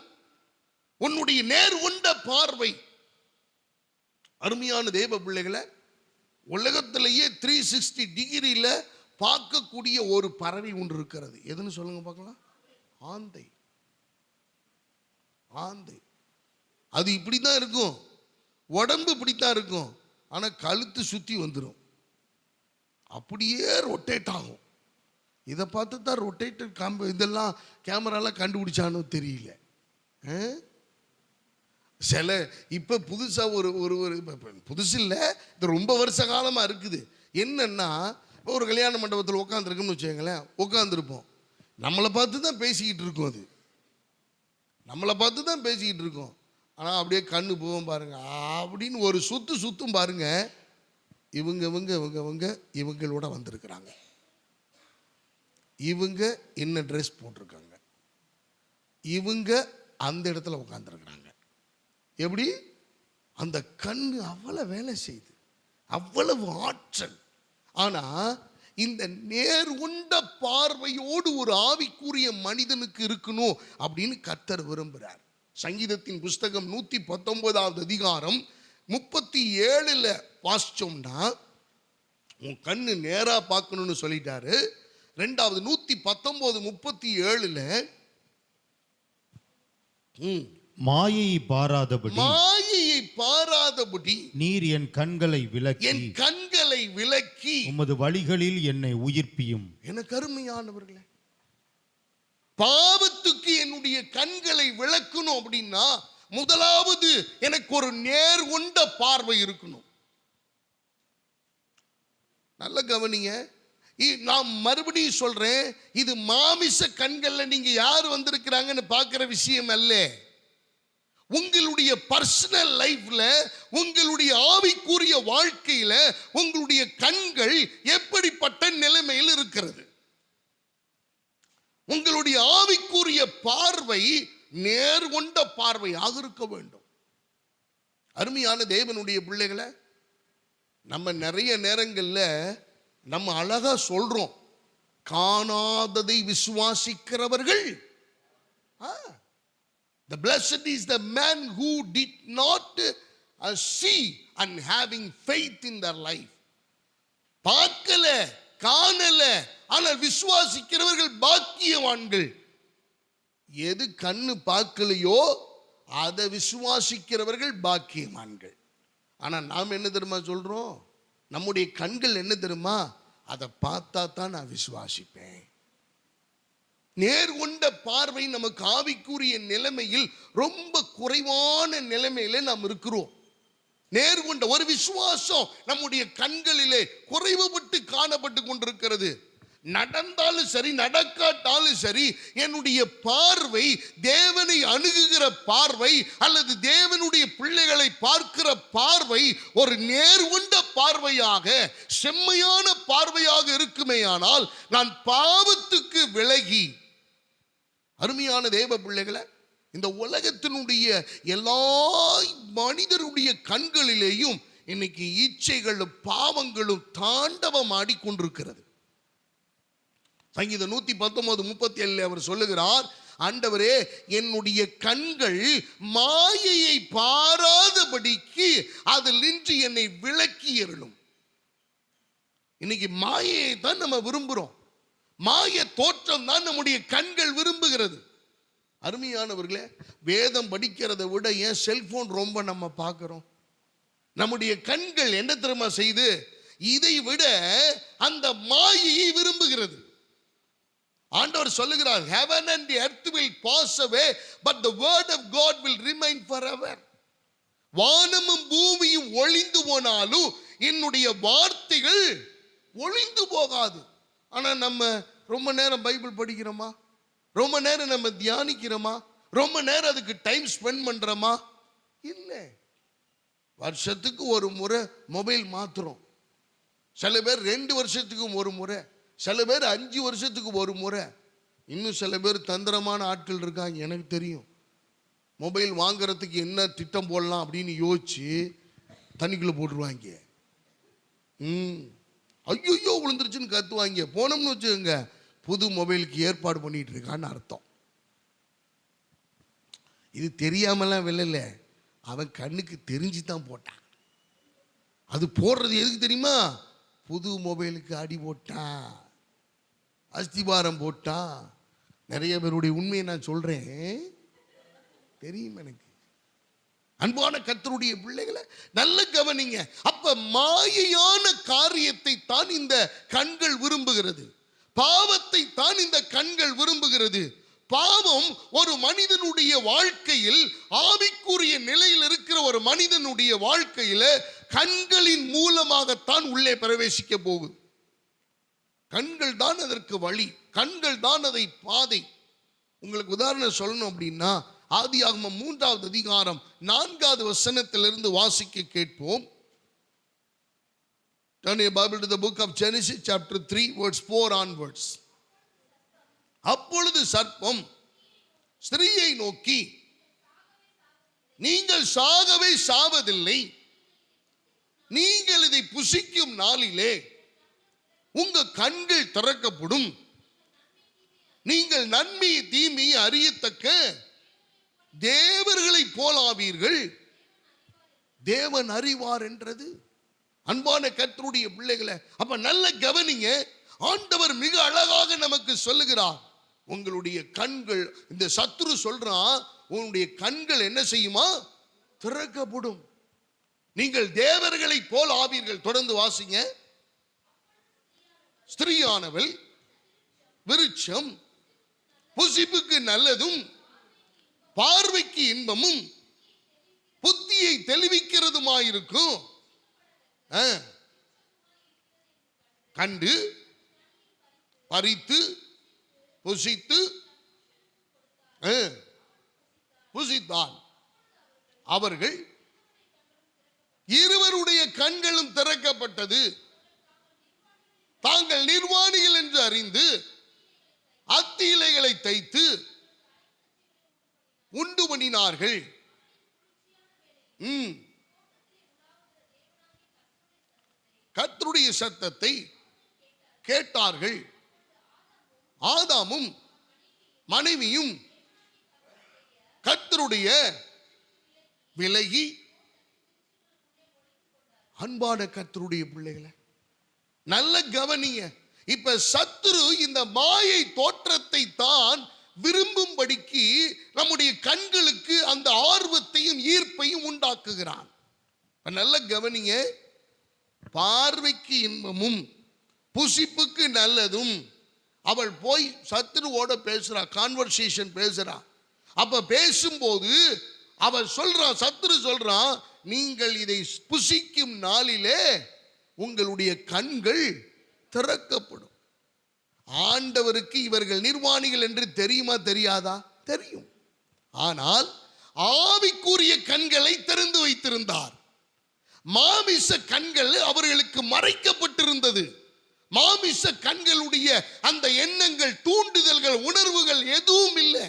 உன்னுடைய நேர் உண்ட பார்வை. அருமையான தேவ பிள்ளைகளை, உலகத்திலேயே 360 டிகிரியில பார்க்கக்கூடிய ஒரு பறவை ஒன்று இருக்கிறது. எதுன்னு சொல்லுங்க பார்க்கலாம். ஆந்தை. ஆந்தை அது இப்படித்தான் இருக்கும், உடம்பு இப்படித்தான் இருக்கும், ஆனா கழுத்து சுத்தி வந்துடும், அப்படியே ரொட்டேட் ஆகும். இதை பார்த்து தான் ரொட்டேட்டட் இதெல்லாம் கேமராலாம் கண்டுபிடிச்சானோ தெரியல. சில இப்போ புதுசாக ஒரு புதுசு இல்லை, இது ரொம்ப வருஷ காலமாக இருக்குது. என்னன்னா ஒரு கல்யாண மண்டபத்தில் உட்காந்துருக்குன்னு வச்சுக்கோங்களேன், உட்காந்துருப்போம், நம்மளை பார்த்து தான் பேசிக்கிட்டு இருக்கோம், அது நம்மளை பார்த்து தான் பேசிக்கிட்டு இருக்கோம். ஆனால் அப்படியே கண்ணு போவோம் பாருங்க, அப்படின்னு ஒரு சுத்தும் பாருங்க, இவங்களோட வந்திருக்கிறாங்க, இவங்க என்ன ட்ரெஸ் போட்டிருக்காங்க, இவங்க அந்த இடத்துல உட்காந்துருக்குறாங்க. எப்படி அந்த கண்ணு அவ்வளவு வேலை செய்யுது, அவ்வளவு ஆற்றல். ஆனா இந்த நேர் கொண்ட பார்வையோடு ஒரு ஆவிக்குரிய மனிதனுக்கு இருக்கணும் அப்படின்னு கர்த்தர் விரும்புகிறார். சங்கீதத்தின் புஸ்தகம் 119 அதிகாரம் 37 வாசிச்சோம்னா, உன் கண்ணு நேரா பார்க்கணும்னு சொல்லிட்டாரு. 2வது 119:37 மாயையை பாராதபடி நீர் என் கண்களை விலக்கி உமது வழிகளில் என்னை உயிர்ப்பியும். எனக்கு அருமையானவர்களே, பாவத்துக்கு என்னுடைய கண்களை விளக்கணும் அப்படின்னா முதலாவது எனக்கு ஒரு நேர் கொண்ட பார்வை இருக்கணும். நல்ல கவனிங்க, நான் மறுபடியும் சொல்றேன், இது மாமிச கண்கள்ல நீங்க யார் வந்திருக்கிறாங்கன்னு பார்க்கிற விஷயம் அல்ல. உங்களுடைய பர்சனல் லைஃப்ல, உங்களுடைய ஆவிக்குரிய வாழ்க்கையில உங்களுடைய கண்கள் எப்படிப்பட்ட நிலைமையில் இருக்கிறது? உங்களுடைய ஆவிக்குரிய பார்வை நேர் கொண்ட பார்வையாக இருக்க வேண்டும். அருமையான தேவனுடைய பிள்ளைகளை, நம்ம நிறைய நேரங்கள்ல நம்ம அழகா சொல்றோம், காணாததை விசுவாசிக்கிறவர்கள். The blessed is the man who did not see and having faith in their life. பார்க்கல, காணல, ஆனால் விசுவாசிக்கிறவர்கள் பாக்கியவான்கள். எது கண்ணு பார்க்கலையோ அதை விசுவாசிக்கிறவர்கள் பாக்கியவான்கள். ஆனா நாம் என்ன தெரியுமா சொல்றோம்? நம்முடைய கண்கள் என்ன தெரியுமா? அதை பார்த்தா தான் நான் விசுவாசிப்பேன். நேர் கொண்ட பார்வை நமக்கு ஆவிக்குரிய நிலைமையில் ரொம்ப குறைவான நிலைமையில நாம் இருக்கிறோம். நேர் கொண்ட ஒரு விசுவாசம் நம்முடைய கண்களிலே குறைவுபட்டு காணப்பட்டு கொண்டிருக்கிறது. நடந்தாலும் சரி, நடக்காட்டாலும் சரி, என்னுடைய பார்வை தேவனை அணுகுகிற பார்வை அல்லது தேவனுடைய பிள்ளைகளை பார்க்கிற பார்வை ஒரு நேர் கொண்ட பார்வையாக, செம்மையான பார்வையாக இருக்குமேயானால் நான் பாவத்துக்கு விலகி, அருமையான தேவ பிள்ளைகளை, இந்த உலகத்தினுடைய எல்லா மனிதருடைய கண்களிலேயும் இன்னைக்கு இச்சைகளும் பாவங்களும் தாண்டவம் ஆடிக்கொண்டிருக்கிறது. சங்கீதம் 119:37 அவர் சொல்லுகிறார், ஆண்டவரே என்னுடைய கண்கள் மாயையை பாராதபடிக்கு அதில் நின்று என்னை விலக்கி எறணும். இன்னைக்கு மாயையை தான் நம்ம விரும்புகிறோம், மாய தோற்றம் தான் நம்முடைய கண்கள் விரும்புகிறது. அருமையானவர்களே, வேதம் படிக்கிறதை விட ஏன் செல்போன் ரொம்ப நம்ம பார்க்கிறோம்? நம்முடைய கண்கள் என்ன தெரியுமா செய்து? இதை விட அந்த மாயையை விரும்புகிறது. ஆண்டவர் சொல்லுகிறார், heaven and the earth will pass away but the word of God will remain forever. வானமும் பூமியும் ஒளிந்து போனாலும் என்னுடைய வார்த்தைகள் ஒளிந்து போகாது. ஆனா நம்ம ரொம்ப நேரம் பைபிள் படிக்கிறோமா? ரொம்ப நேரம் நம்ம தியானிக்கிறோமா? ரொம்ப நேரம் அதுக்கு டைம் ஸ்பெண்ட் பண்றோமா? இல்லை. வருஷத்துக்கு ஒரு முறை மொபைல் மாத்துறோம். சில பேர் 2 வருஷத்துக்கு ஒரு முறை, சில பேர் 5 வருஷத்துக்கு ஒரு முறை, இன்னும் சில பேர் தந்திரமான ஆட்கள் இருக்காங்க. எனக்கு தெரியும், மொபைல் வாங்குறதுக்கு என்ன திட்டம் போடலாம் அப்படின்னு யோசிச்சு தண்ணிக்குள்ள போட்டுருவாங்க. ஐயோ விழுந்துருச்சுன்னு கத்துவாங்க. போனோம்னு வச்சுக்கோங்க, புது மொபைலுக்கு ஏற்பாடு பண்ணிட்டு இருக்கான்னு அர்த்தம். இது தெரியாமலாம் விழல, அவன் கண்ணுக்கு தெரிஞ்சு தான் போட்டான். அது போடுறது எதுக்கு தெரியுமா? புது மொபைலுக்கு அடி போட்டான், அஸ்திபாரம் போட்டான், நிறைய பேருடைய உண்மையை நான் சொல்றேன், தெரியும் எனக்கு. அன்பான கர்த்தருடைய பிள்ளைகளை நல்ல கவனிங்க. அப்ப மாயையான காரியத்தை தான் இந்த கண்கள் விரும்புகிறது, பாவத்தை தான் இந்த கண்கள் விரும்புகிறது. பாவம் ஒரு மனிதனுடைய வாழ்க்கையில், ஆவிக்குரிய நிலையில் இருக்கிற ஒரு மனிதனுடைய வாழ்க்கையில கண்களின் மூலமாகத்தான் உள்ளே பிரவேசிக்க போகுது. கண்கள் தான் அதற்கு வழி, கண்கள் தான் அதை பாதை. உங்களுக்கு உதாரணம் சொல்லணும் அப்படின்னா, ஆதியாகமம் 3வது அதிகாரம் 4வது வசனத்திலிருந்து வாசிக்க கேட்போம். Turn your Bible to the book of Genesis chapter 3 verse 4 onwards. அப்பொழுது சர்ப்பம் ஸ்திரீயை நோக்கி, நீங்கள் சாகவே சாவதில்லை, நீங்கள் இதை புசிக்கும் நாளிலே உங்க கண்கள் திறக்கப்படும், நீங்கள் நன்மை தீமையை அறியத்தக்க தேவர்களை போலாவீர்கள், தேவன் அறிவார் என்றது. அன்பான கர்த்தருடைய பிள்ளைகளை, அப்ப நல்ல கவனிங்க. ஆண்டவர் மிக அழகாக நமக்கு சொல்லுகிறார், உங்களுடைய கண்கள், இந்த சத்துரு சொல்றான், உங்களுடைய கண்கள் என்ன செய்யுமா? திறக்கப்படும், நீங்கள் தேவர்களை போல் ஆவீர்கள். தொடர்ந்து வாசிங்க. ஸ்திரீயானவள் விருட்சம் புசிப்புக்கு நல்லதும் பார்வைக்கு இன்பமும் புத்தியை தெளிவிக்கிறதுமாயிருக்கும், கண்டு பறித்து புசித்து புசித்தால் அவர்கள் இருவருடைய கண்களும் திறக்கப்பட்டது, தாங்கள் நிர்வாணிகள் என்று அறிந்து அத்தி இலைகளை தைத்து உண்டு பண்ணினார்கள். கர்த்தருடைய சத்தத்தை கேட்டார்கள். ஆதாமும் மனைவியும் கர்த்தருடைய விலகி. அன்பான கர்த்தருடைய பிள்ளைகளை நல்ல கவனிங்க. இப்ப சத்துரு இந்த மாயை தோற்றத்தை தான் விரும்பும்படிக்கு நம்முடைய கண்களுக்கு அந்த ஆர்வத்தையும் ஈர்ப்பையும் உண்டாக்குகிறான். நல்ல கவனிங்க. பார்வைக்கு இன்பமும் புசிப்புக்கு நல்லதும். அவள் போய் சத்துருவோட பேசுறா, கான்வர்சேஷன் பேசுறா. அப்ப பேசும்போது அவள் சொல்றா, சத்துரு சொல்றான், நீங்கள் இதை புசிக்கும் நாளிலே உங்களுடைய கண்கள் திறக்கப்படும். ஆண்டவருக்கு இவர்கள் நிர்வாணிகள் என்று தெரியுமா தெரியாதா? தெரியும். ஆனால் ஆவிக்குரிய கண்களை திறந்து வைத்திருந்தார். மாமிச கண்கள் அவர்களுக்கு மறைக்கப்பட்டிருந்தது. மாமிச கண்களுடைய அந்த எண்ணங்கள், தூண்டுதல்கள், உணர்வுகள் எதுவும் இல்லை.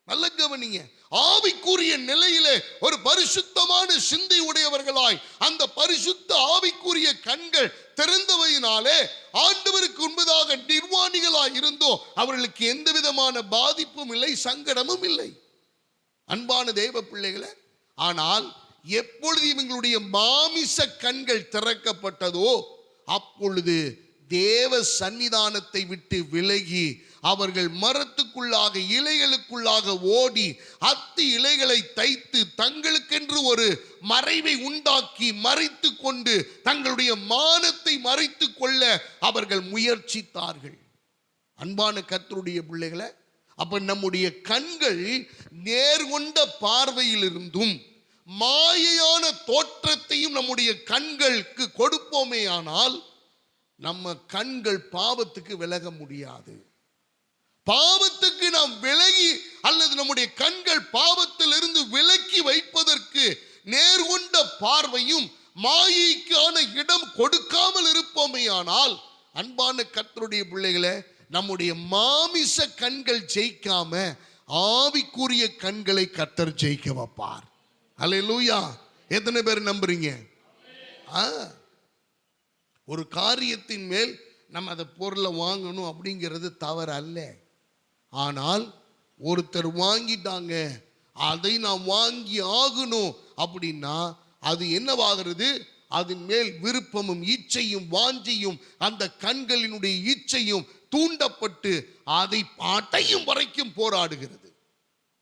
நல்ல கவனிங்க. ஆவிக்குரிய நிலையிலே ஒரு பரிசுத்தமான சிந்தை உடையவர்களாய் அந்த பரிசுத்த ஆவிக்குரிய கண்கள் திறந்தவையினாலே ஆண்டவருக்கு உண்பதாக நிர்வாணிகளாய் இருந்தோ அவர்களுக்கு எந்த விதமான பாதிப்பும் இல்லை, சங்கடமும் இல்லை. அன்பான தேவ பிள்ளைகளை, ஆனால் எப்பொழுது இவங்களுடைய மாமிச கண்கள் திறக்கப்பட்டதோ அப்பொழுது தேவ சன்னிதானத்தை விட்டு விலகி அவர்கள் மரத்துக்குள்ளாக, இலைகளுக்குள்ளாக ஓடி அத்தி இலைகளை தைத்து தங்களுக்கென்று ஒரு மறைவை உண்டாக்கி மறைத்து கொண்டு தங்களுடைய மானத்தை மறைத்து கொள்ள அவர்கள் முயற்சித்தார்கள். அன்பான கர்த்தருடைய பிள்ளைகளை, அப்ப நம்முடைய கண்கள் நேர்கொண்ட பார்வையிலிருந்தும் மாயையான தோற்றத்தையும் நம்முடைய கண்களுக்கு கொடுப்போமே ஆனால் நம்ம கண்கள் பாவத்துக்கு விலக முடியாது. பாவத்துக்கு நாம் விலகி அல்லது நம்முடைய கண்கள் பாவத்திலிருந்து விலக்கி வைப்பதற்கு நேர்கொண்ட பார்வையும் மாயைக்கான இடம் கொடுக்காமல் இருப்போமே ஆனால், அன்பான கர்த்தருடைய பிள்ளைகளை, நம்முடைய மாமிச கண்கள் ஜெயிக்காம ஆவிக்குரிய கண்களை கர்த்தர் ஜெயிக்க வைப்பார். அல்லேலூயா. எத்தனை பேர் நம்புறீங்க? ஒரு காரியத்தின் மேல் நம்ம அந்த பொருளை வாங்கணும் அப்படிங்கிறது தவறு அல்ல. ஆனால் ஒருத்தர் வாங்கிட்டாங்க, அதை நாம் வாங்கி ஆகணும் அப்படின்னா அது என்னவாகிறது? அதன் மேல் விருப்பமும் இச்சையும் வாஞ்சியும், அந்த கண்களினுடைய இச்சையும் தூண்டப்பட்டு அதை அடையும் வரைக்கும் போராடுகிறது.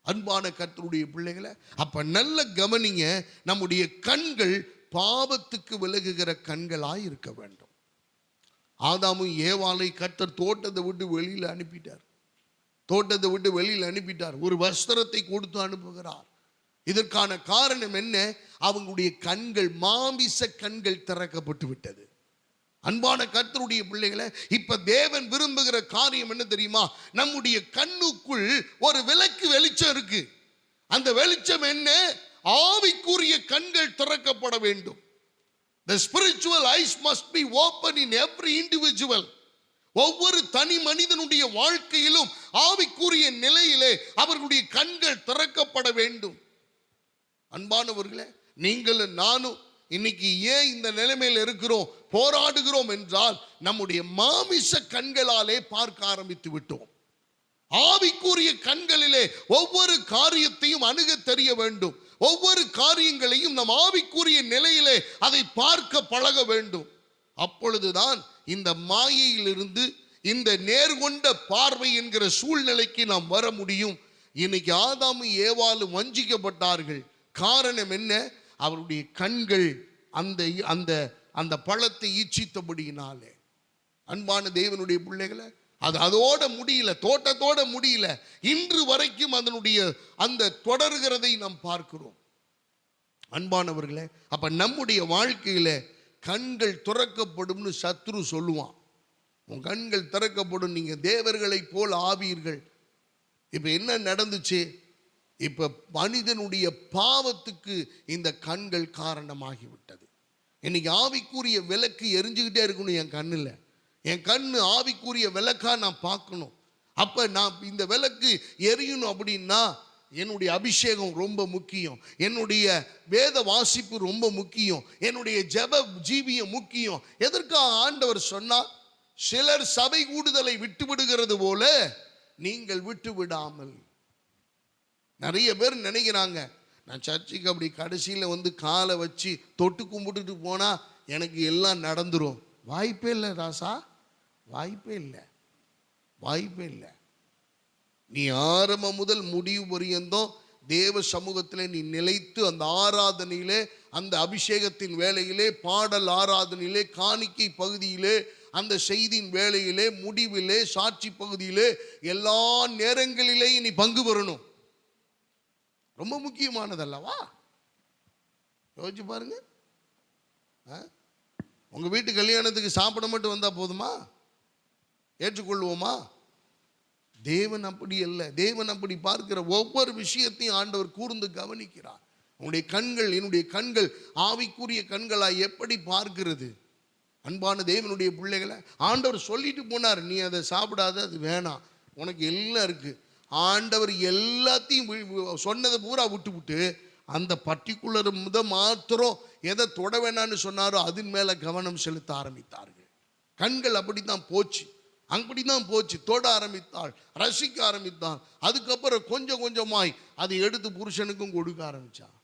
அன்பான கர்த்தருடைய பிள்ளைகளை, அப்ப நல்ல கவனிங்க, நம்முடைய கண்கள் பாவத்துக்கு விலகுகிற கண்களாய் இருக்க வேண்டும். ஆதாமும் ஏவாளை கர்த்தர் தோட்டத்தை விட்டு வெளியில அனுப்பிட்டார். தோட்டத்தை விட்டு வெளியில் அனுப்பிட்டார். ஒரு வஸ்திரத்தை கொடுத்து அனுப்புகிறார். இதற்கான காரணம் என்ன? அவங்களுடைய கண்கள், மாமிச கண்கள் திறக்கப்பட்டு விட்டது. அன்பான கர்த்தருடைய பிள்ளைகளை, இப்ப தேவன் விரும்புகிற காரியம் என்ன தெரியுமா? நம்முடைய கண்ணுக்குள் ஒரு விளக்கு வெளிச்சம் இருக்கு. அந்த வெளிச்சம் என்ன? ஆவிக்குரிய கண்கள் திறக்கப்பட வேண்டும். The spiritual eyes must be open in every individual. ஒவ்வொரு தனி மனிதனுடைய வாழ்க்கையிலும் ஆவிக்குரிய நிலையிலே அவர்களுடைய கண்கள் திறக்கப்பட வேண்டும். அன்பானவர்களே, நீங்களும் நானும் இன்னைக்கு ஏன் இந்த நிலைமையில் இருக்கிறோம், போராடுகிறோம் என்றால் நம்முடைய மாமிச கண்களாலே பார்க்க ஆரம்பித்து விட்டோம். ஆவிக்குரிய கண்களிலே ஒவ்வொரு காரியத்தையும் அணுக தெரிய வேண்டும். ஒவ்வொரு காரியங்களையும் நம் ஆவிக்குரிய நிலையிலே அதை பார்க்க பழக வேண்டும். அப்பொழுதுதான் இந்த மாயையிலிருந்து இந்த நேர்கொண்ட பார்வை என்கிற சூழ்நிலைக்கு நாம் வர முடியும். இன்னைக்கு ஆதாமும் ஏவாளும் வஞ்சிக்கப்பட்டார்கள். காரணம் என்ன? அவருடைய கண்கள் அந்த அந்த அந்த பழத்தை ஈச்சித்தபடியினாலே. அன்பான தேவனுடைய பிள்ளைகளை, அது அதோட முடியல, தோட்டத்தோட முடியல. இன்று வரைக்கும் அதனுடைய அந்த தொடர்கிறதை நாம் பார்க்கிறோம். அன்பானவர்களே, அப்ப நம்முடைய வாழ்க்கையில கண்கள் திறக்கப்படும்னு சத்ரு சொல்லுவான். உன் கண்கள் திறக்கப்படும், நீங்க தேவர்களை போல் ஆவீர்கள். இப்ப என்ன நடந்துச்சு? இப்ப மனிதனுடைய பாவத்துக்கு இந்த கண்கள் காரணமாகிவிட்டது. இன்னைக்கு ஆவிக்குரிய விளக்கு எரிஞ்சுக்கிட்டே இருக்கணும் என் கண்ணுல. என் கண்ணு ஆவிக்குரிய விளக்கா நான் பார்க்கணும். அப்ப நான் இந்த விளக்கு எரியணும் அப்படின்னா என்னுடைய அபிஷேகம் ரொம்ப முக்கியம், என்னுடைய வேத வாசிப்பு ரொம்ப முக்கியம், என்னுடைய ஜெப ஜீவியம் முக்கியம். எதற்காக ஆண்டவர் சொன்னார்? சிலர் சபை கூடுதலை விட்டு விடுகிறது போல நீங்கள் விட்டு விடாமல். நிறைய பேர் நினைக்கிறாங்க, நான் சர்ச்சுக்கு அப்படி கடைசியில் வந்து காலை வச்சு தொட்டு கும்பிட்டுட்டு போனா எனக்கு எல்லாம் நடந்துரும். வாய்ப்பே இல்லை ராசா, வாய்ப்பே இல்லை, வாய்ப்பே இல்லை. நீ ஆரம்பம் முதல் முடிவு பரியந்தம் தேவ சமூகத்திலே நீ நிலைத்து அந்த ஆராதனையிலே, அந்த அபிஷேகத்தின் வேளையிலே, பாடல் ஆராதனையிலே, காணிக்கை பகுதியிலே, அந்த செய்தியின் வேளையிலே, முடிவிலே, சாட்சி பகுதியிலே, எல்லா நேரங்களிலே நீ பங்கு பெறணும். ரொம்ப முக்கியமானதல்லவா? யோசிச்சு பாருங்க. உங்க வீட்டு கல்யாணத்துக்கு சாப்பிட மட்டும் வந்தா போதுமா? ஏற்றுக்கொள்வோமா? தேவன் அப்படி அல்ல. தேவன் அப்படி பார்க்கிற ஒவ்வொரு விஷயத்தையும் ஆண்டவர் கூர்ந்து கவனிக்கிறார். உன்னுடைய கண்கள், என்னுடைய கண்கள் ஆவிக்குரிய கண்களாய் எப்படி பார்க்கிறது? அன்பான தேவனுடைய பிள்ளைகளை, ஆண்டவர் சொல்லிட்டு போனார், நீ அதை சாப்பிடாத, அது வேணாம், உனக்கு எல்லாம் இருக்கு. ஆண்டவர் எல்லாத்தையும் சொன்னதை பூரா விட்டு விட்டு அந்த பர்டிகுலர் மாத்திரம் எதை தொட வேணான்னு சொன்னாரோ அதன் மேல கவனம் செலுத்த ஆரம்பித்தார்கள். கண்கள் அப்படித்தான் போச்சு, அப்படிதான் போச்சு. தொட ஆரம்பித்தாள், ரசிக்க ஆரம்பித்தான். அதுக்கப்புறம் கொஞ்சம் கொஞ்சமாய் அதை எடுத்து புருஷனுக்கும் கொடுக்க ஆரம்பிச்சான்.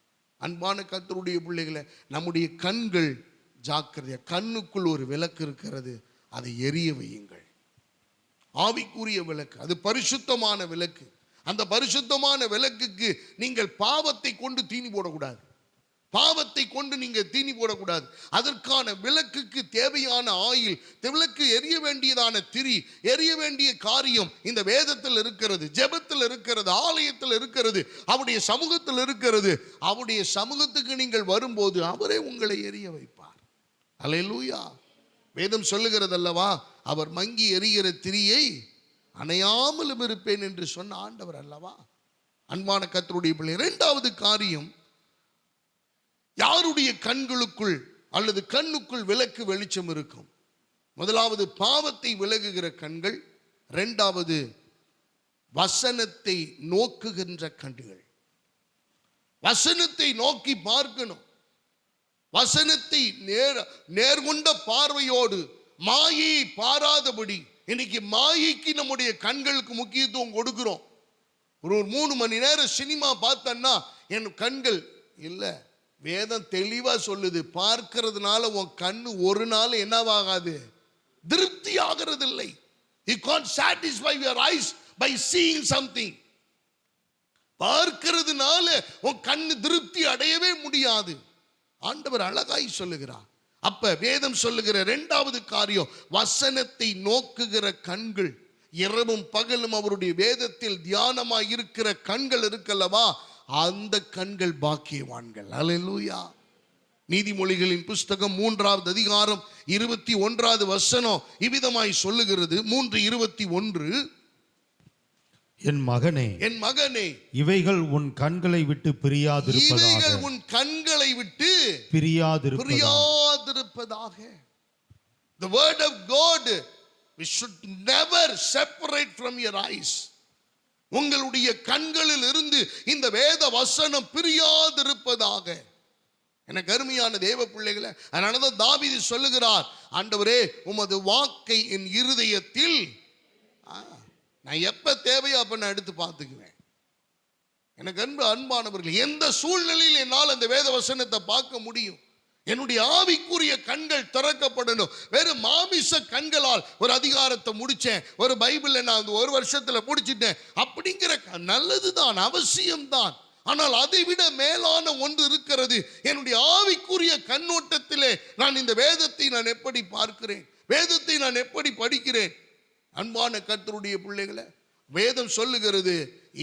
அன்பான கர்த்தருடைய பிள்ளைகளை, நம்முடைய கண்கள் ஜாக்கிரதையா, கண்ணுக்குள் ஒரு விளக்கு இருக்கிறது, அதை எரிய வையுங்கள். ஆவிக்குரிய விளக்கு, அது பரிசுத்தமான விளக்கு. அந்த பரிசுத்தமான விளக்குக்கு நீங்கள் பாவத்தை கொண்டு தீனி போடக்கூடாது. பாவத்தை கொண்டு நீங்க தீனி போடக்கூடாது. அதற்கான விளக்குக்கு தேவையான ஆயில், விளக்கு எரிய வேண்டியதான திரி, எரிய வேண்டிய காரியம் இந்த வேதத்தில் இருக்கிறது, ஜெபத்தில் இருக்கிறது, ஆலயத்தில் இருக்கிறது, அவருடைய சமூகத்தில் இருக்கிறது. அவருடைய சமூகத்துக்கு நீங்கள் வரும்போது அவரே உங்களை எரிய வைப்பார். அல்லேலூயா. வேதம் சொல்லுகிறது அல்லவா, அவர் மங்கி எரிகிற திரியை அணையாமலும் இருப்பேன் என்று சொன்ன ஆண்டவர் அல்லவா. அன்பான கர்த்தருடைய பிள்ளை, இரண்டாவது காரியம், யாருடைய கண்களுக்குள் அல்லது கண்ணுக்குள் விளக்கு வெளிச்சம் இருக்கும்? முதலாவது பாவத்தை விலகுகிற கண்கள், இரண்டாவது வசனத்தை நோக்குகின்ற கண்கள். வசனத்தை நோக்கி பார்க்கணும். வசனத்தை நேர்கொண்ட பார்வையோடு மாயை பாராதபடி. இன்னைக்கு மாயைக்கு நம்முடைய கண்களுக்கு முக்கியத்துவம் கொடுக்கிறோம். ஒரு 3 மணி நேரம் சினிமா பார்த்தன்னா என் கண்கள் இல்லை. வேதம் தெளிவா சொல்லுது, பார்க்கிறதுனால உன் கண்ணு ஒரு நாள் என்னவாகாது, திருப்தி ஆகிறது இல்லை. He can't satisfy your eyes by seeing something. பார்க்கிறதுனால உன் கண்ணு திருப்தி அடையவே முடியாது. ஆண்டவர் அழகாய் சொல்லுகிறார். அப்ப வேதம் சொல்லுகிற இரண்டாவது காரியம், வசனத்தை நோக்குகிற கண்கள், இரவும் பகலும் அவருடைய வேதத்தில் தியானமாய் இருக்கிற கண்கள் இருக்கல்லவா, அந்த கண்கள் பாக்கியவான்கள். அல்லேலூயா. நீதிமொழிகளின் புஸ்தகம் 3வது அதிகாரம் 21வது வசனம் இவ்விதமாய் சொல்லுகிறது. 3:21, என் மகனே, என் மகனே, இவைகள் உன் கண்களை விட்டு பிரியாதிருப்பதாக, இவைகள் உன் கண்களை விட்டு பிரியாதிருப்பதாக. The word of God, we should never separate from your eyes. உங்களுடைய கண்களில் இருந்து இந்த வேத வசனம் பிரியாதிருப்பதாக. எனக்கு அருமையான தேவ பிள்ளைகளை, அதனாலதான் தாவீது சொல்லுகிறார், ஆண்டவரே உமது வாக்கை என் இருதயத்தில், நான் எப்ப தேவையோ அப்ப நான் எடுத்து பார்த்துக்குவேன். எனக்கு அன்பானவர்கள், எந்த சூழ்நிலையில் என்னால் அந்த வேத வசனத்தை பார்க்க முடியும்? என்னுடைய ஆவிக்குரிய கண்கள் திறக்கப்படணும். வெறும் மாமிச கண்களால் ஒரு அதிகாரத்தை முடிச்சேன், ஒரு பைபிளை நான் 1 வருஷத்துல முடிச்சிட்டேன் அப்படிங்கிற நல்லதுதான், அவசியம்தான். ஆனால் அதை விட மேலான ஒன்று இருக்கிறது. என்னுடைய ஆவிக்குரிய கண்ணோட்டத்திலே நான் இந்த வேதத்தை நான் எப்படி பார்க்கிறேன், வேதத்தை நான் எப்படி படிக்கிறேன்? அன்பான கர்த்தருடைய பிள்ளைகளை, வேதம் சொல்லுகிறது,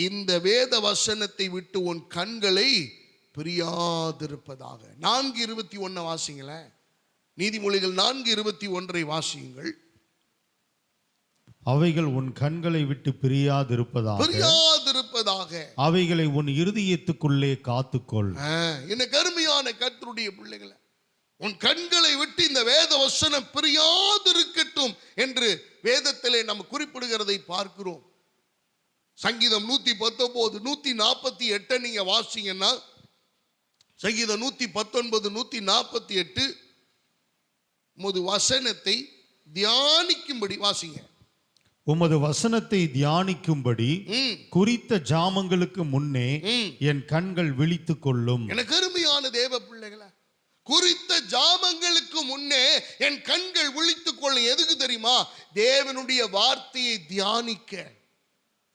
இந்த வேத வசனத்தை விட்டு உன் கண்களை பிரியாதிருப்பதாக. 4:21 வாசிங்களேன். நீதிமொழிகள் 4:21 வாசியுங்கள். அவைகள் உன் கண்களை விட்டு பிரியாதிருப்பதாக, அவைகளை உன் இருதயத்துக்குள்ளே காத்துக்கொள். எனக்கு அருமையான கர்த்தருடைய பிள்ளைகளை, உன் கண்களை விட்டு இந்த வேத வசனம் பிரியாதிருக்கட்டும் என்று வேதத்திலே நம்ம குறிப்பிடுகிறதை பார்க்கிறோம். சங்கீதம் 119, 148 நீங்க வாசிங்கன்னா, சங்கீதம் 119, 148, உமது வசனத்தை தியானிக்கும்படி வாசிங்க. உமது வசனத்தை தியானிக்கும்படி குறித்த ஜாமங்களுக்கு முன்னே என் கண்கள் விழித்துக் கொள்ளும். எனக்கு அருமையான தேவ பிள்ளைகளை, குறித்த ஜாமங்களுக்கு முன்னே என் கண்கள் விழித்துக் கொள்ளும். எதுக்கு தெரியுமா? தேவனுடைய வார்த்தையை தியானிக்க.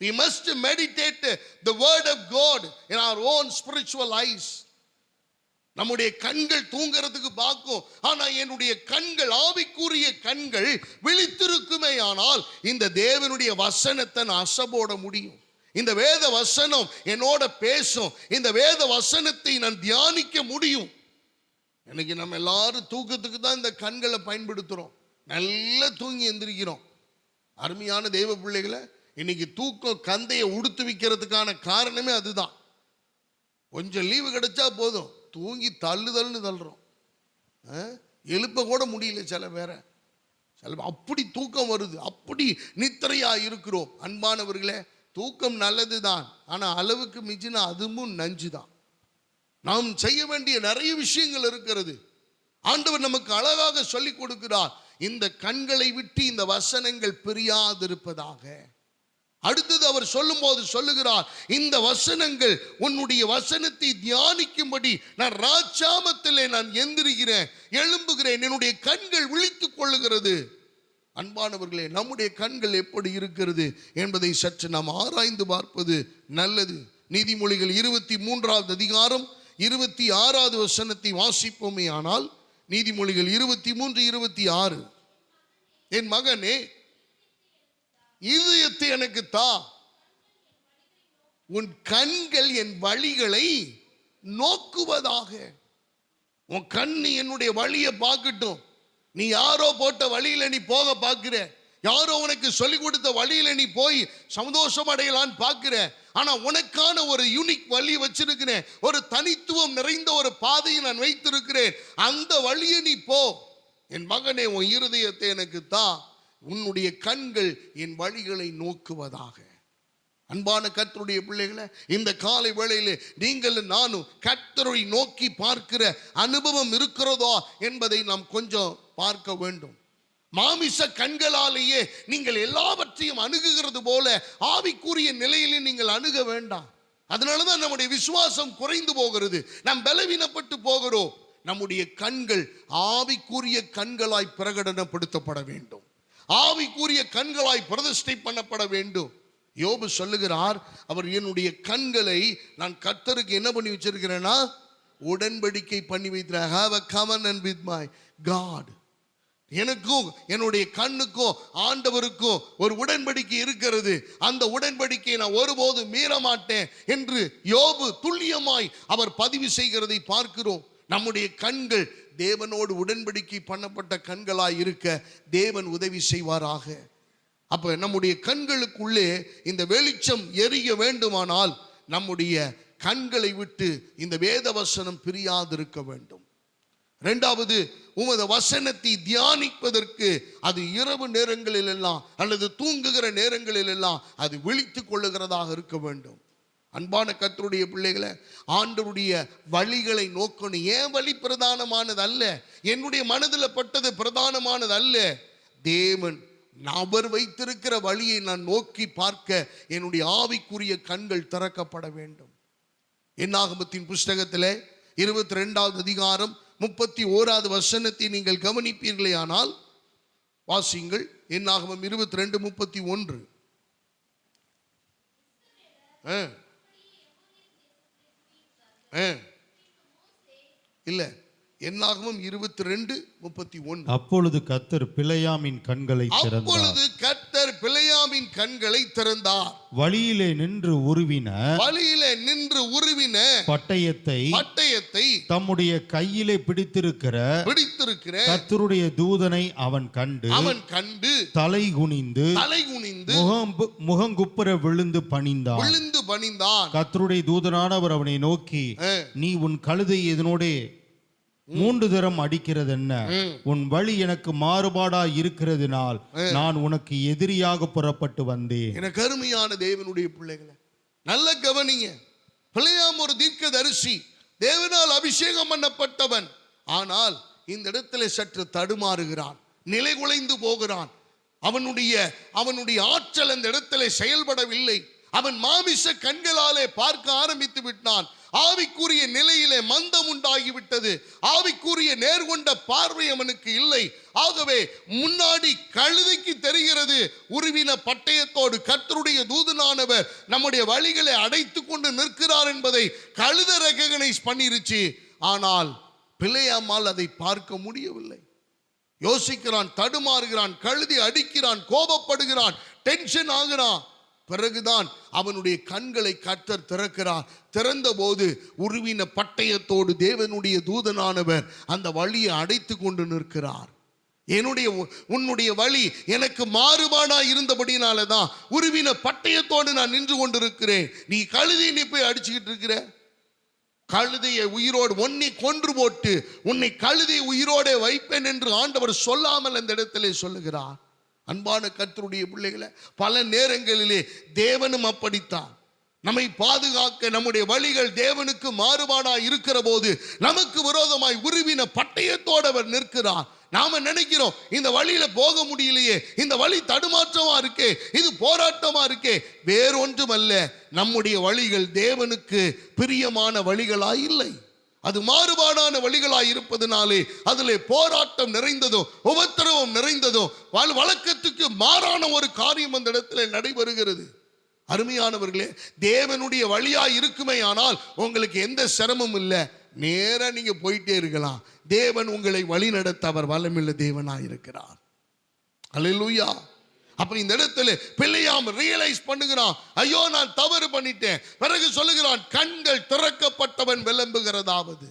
We must meditate the word of God in our own spiritual eyes. நம்முடைய கண்கள் தூங்கிறதுக்கு பார்க்கும், ஆனா என்னுடைய கண்கள், ஆவிக்குரிய கண்கள் விழித்திருக்குமே ஆனால் இந்த தேவனுடைய வசனத்தை நான் அசைபோட முடியும். இந்த வேத வசனம் என்னோட பேசும். இந்த வேத வசனத்தை நான் தியானிக்க முடியும். இன்னைக்கு நம்ம எல்லாரும் தூக்கத்துக்கு தான் இந்த கண்களை பயன்படுத்துறோம். நல்லா தூங்கி எந்திரிக்கிறோம். அருமையான தேவ பிள்ளைகளை, இன்னைக்கு தூக்கம் கந்தையை உடுத்து வைக்கிறதுக்கான காரணமே அதுதான். கொஞ்சம் லீவு கிடைச்சா போதும், தூங்கி தள்ளுதல்னு தள்ளுறோம். எழுப்ப கூட முடியல சில பேரை. அப்படி தூக்கம் வருது, அப்படி நித்திரையா இருக்கிறோம். அன்பானவர்களே, தூக்கம் நல்லதுதான், ஆனா அளவுக்கு மிஞ்சினா அதுவும் நஞ்சுதான். நாம் செய்ய வேண்டிய நிறைய விஷயங்கள் இருக்கிறது. ஆண்டவர் நமக்கு அழகாக சொல்லி கொடுக்கிறார், இந்த கண்களை விட்டு இந்த வசனங்கள் பிரியாதிருப்பதாக. அடுத்தது அவர் சொல்லும் போது சொல்லுகிறார், இந்த வசனங்கள், உன்னுடைய வசனத்தை தியானிக்கும்படி நான் ராஜாமத்திலே நான் எந்திரிக்கிறேன், எழும்புகிறேன், என்னுடைய கண்கள் விழித்துக் கொள்ளுகிறது. அன்பானவர்களே, நம்முடைய கண்கள் எப்படி இருக்கிறது என்பதை சற்று நாம் ஆராய்ந்து பார்ப்பது நல்லது. நீதிமொழிகள் 23வது அதிகாரம் 26வது வசனத்தை வாசிப்போமே ஆனால், நீதிமொழிகள் 23, 26, என் மகனே, இதயத்தை எனக்கு தா, உன் கண்கள் என் வழிகளை நோக்குவதாக. உன் கண்ணு என்னுடைய வழியை பார்க்கட்டும். நீ யாரோ போட்ட வழியில நீ போக பார்க்கிற, யாரோ உனக்கு சொல்லிக் கொடுத்த வழியில நீ போய் சந்தோஷம் அடையலான்னு பார்க்கிற. ஆனா உனக்கான ஒரு யூனிக் வழி வச்சிருக்கிறேன், ஒரு தனித்துவம் நிறைந்த ஒரு பாதையை நான் வைத்திருக்கிறேன். அந்த வழியை நீ போ. என் மகனே, உன் இருதயத்தை எனக்கு தா, உன்னுடைய கண்கள் என் வழிகளை நோக்குவதாக. அன்பான கர்த்தருடைய பிள்ளைகளை, இந்த காலை வேளையிலே நீங்கள் நானும் கர்த்தரை நோக்கி பார்க்கிற அனுபவம் இருக்கிறதோ என்பதை நாம் கொஞ்சம் பார்க்க வேண்டும். மாமிச கண்களாலேயே நீங்கள் எல்லாவற்றையும் அணுகுகிறது போல ஆவிக்குரிய நிலையிலே நீங்கள் அணுக வேண்டாம். அதனாலதான் நம்முடைய விசுவாசம் குறைந்து போகிறது, நாம் பலவீனப்பட்டு போகிறோம். நம்முடைய கண்கள் ஆவிக்குரிய கண்களாய் பிரகடனப்படுத்தப்பட வேண்டும். ஆவிக்குரிய கண்களாய் பிரதிஷ்டை பண்ணப்பட வேண்டும். யோபு சொல்லுகிறார், அவர் என்னுடைய கண்களை நான் கர்த்தருக்கு என்ன பண்ணி வச்சிருக்கிறேன்னா உடன்படிக்கை பண்ணி வைக்கிறேன். have a covenant with my God. எனக்கும் என்னுடைய கண்ணுக்கும் ஆண்டவருக்கும் ஒரு உடன்படிக்கை இருக்கிறது. அந்த உடன்படிக்கையை நான் ஒருபோதும் மீற மாட்டேன் என்று யோபு துல்லியமாய் அவர் பதிவு செய்கிறதை பார்க்கிறோம். நம்முடைய கண்கள் தேவனோடு உடன்படிக்கை பண்ணப்பட்ட கண்களாய் இருக்க தேவன் உதவி செய்வாராக. அப்ப நம்முடைய கண்களுக்குள்ளே இந்த வெளிச்சம் எரிய வேண்டுமானால் நம்முடைய கண்களை விட்டு இந்த வேத வசனம் பிரியாதிருக்க வேண்டும். இரண்டாவது, உமது வசனத்தை தியானிப்பதற்கு அது இரவு நேரங்களில் எல்லாம் அல்லது தூங்குகிற நேரங்களில் எல்லாம் அது விழித்துக் கொள்ளுகிறதாக இருக்க வேண்டும். அன்பான கர்த்தருடைய பிள்ளைகளை, ஆண்டவருடைய வழிகளை நோக்கணும். ஏன் வழி பிரதானமானது அல்ல, என்னுடைய மனதில் பட்டது பிரதானமானது அல்ல. தேவன் அவர் வைத்திருக்கிற வழியை நான் நோக்கி பார்க்க என்னுடைய ஆவிக்குரிய கண்கள் திறக்கப்பட வேண்டும். என்னாகமத்தின் புஸ்தகத்திலே 22வது அதிகாரம் 31வது வசனத்தை நீங்கள் கவனிப்பீர்களே ஆனால் வாசியுங்கள். என்னாகமம் 22:31. இல்ல, என்னாகமம் 22:31. அப்பொழுது கர்த்தர் பிலேயாமின் கண்களை திறந்தார். வழியிலே நின்று உருவின பட்டயத்தை தம்முடைய கையிலே பிடித்திருக்கிற கர்த்தருடைய தூதனை அவன் கண்டு தலை குனிந்து முகங்குப்புற விழுந்து பணிந்தான். கர்த்தருடைய தூதனானவர் அவனை நோக்கி, நீ உன் கழுதை இதனோடே 3 தரம் அடிக்கிறது என்ன? உன் வழி எனக்கு மாறுபாடா இருக்கிறதுனால் நான் உனக்கு எதிரியாக புறப்பட்டு வந்தேன். எனக்கு அருமையான தேவனுடைய பிள்ளைகளை நல்ல கவனிங்க. பிலேயாம் ஒரு தீர்க்கதரிசி, தேவனால் அபிஷேகம் பண்ணப்பட்டவன். ஆனால் இந்த இடத்துல சற்று தடுமாறுகிறான், நிலை குலைந்து போகிறான். அவனுடைய ஆற்றல் அந்த இடத்துல செயல்படவில்லை. அவன் மாமிச கண்களாலே பார்க்க ஆரம்பித்து விட்டான். ஆவிக்குரிய நிலையிலே மந்தம் உண்டாகிவிட்டது. ஆவிக்குரிய நேர்கொண்ட பார்வை அவனுக்கு இல்லை. ஆகவே முன்னாடி கழுதைக்கு தெரிகிறது உருவின பட்டயத்தோடு கர்த்தருடைய தூதனானவர் நம்முடைய வழிகளை அடைத்து கொண்டு நிற்கிறார் என்பதை கழுதை ரெகக்னைஸ் பண்ணிருச்சு. ஆனால் பிலேயாமால் அதை பார்க்க முடியவில்லை. யோசிக்கிறான், தடுமாறுகிறான், கழுதை அடிக்கிறான், கோபப்படுகிறான், டென்ஷன் ஆகிறான். பிறகுதான் அவனுடைய கண்களை கர்த்தர் திறக்கிறார். திறந்த போது உருவின பட்டயத்தோடு தேவனுடைய தூதனானவர் அந்த வழியை அடைத்து கொண்டு நிற்கிறார். உன்னுடைய வழி எனக்கு மாறுபாடா இருந்தபடினாலதான் உருவின பட்டயத்தோடு நான் நின்று கொண்டிருக்கிறேன். நீ கழுதை நீ போய் அடிச்சுக்கிட்டு இருக்கிற. கழுதையை உயிரோடு உன்னை கொன்று போட்டு உன்னை கழுதை உயிரோட வைப்பேன் என்று ஆண்டவர் சொல்லாமல் அந்த இடத்திலே சொல்லுகிறார். அன்பான கர்த்தருடைய பிள்ளைகளை, பல நேரங்களிலே தேவனும் அப்படித்தான் நம்மை பாதுகாக்க நம்முடைய வழிகள் தேவனுக்கு மாறுபாடா இருக்கிற போது நமக்கு விரோதமாய் உருவின பட்டயத்தோடு அவர் நிற்கிறார். நாம நினைக்கிறோம் இந்த வழியில போக முடியலையே, இந்த வழி தடுமாற்றமா இருக்கே, இது போராட்டமா இருக்கே. வேறொன்றுமல்ல, நம்முடைய வழிகள் தேவனுக்கு பிரியமான வழிகளாய் இல்லை. அது மாறுபாடான வழிகளாய் இருப்பதனாலே அதிலே போராட்டம் நிறைந்ததோ உபத்திரவம் நிறைந்ததோ வழக்கத்துக்கு மாறான ஒரு காரியம் அந்த இடத்துல நடைபெறுகிறது. அருமையானவர்களே, தேவனுடைய வழியாய் இருக்குமே ஆனால் உங்களுக்கு எந்த சிரமமும் இல்லை. நேரா நீங்க போயிட்டே இருக்கலாம். தேவன் உங்களை வழி நடத்த அவர் வல்லமையுள்ள தேவனாய் இருக்கிறார். அல்லேலூயா. அப்ப இந்த இடத்துல பிலேயாம் ரியலைஸ் பண்ணுகிறான், ஐயோ நான் தவறு பண்ணிட்டேன். பிறகு சொல்லுகிறான், கண்கள் திறக்கப்பட்டவன் விளம்புகிறதாவது.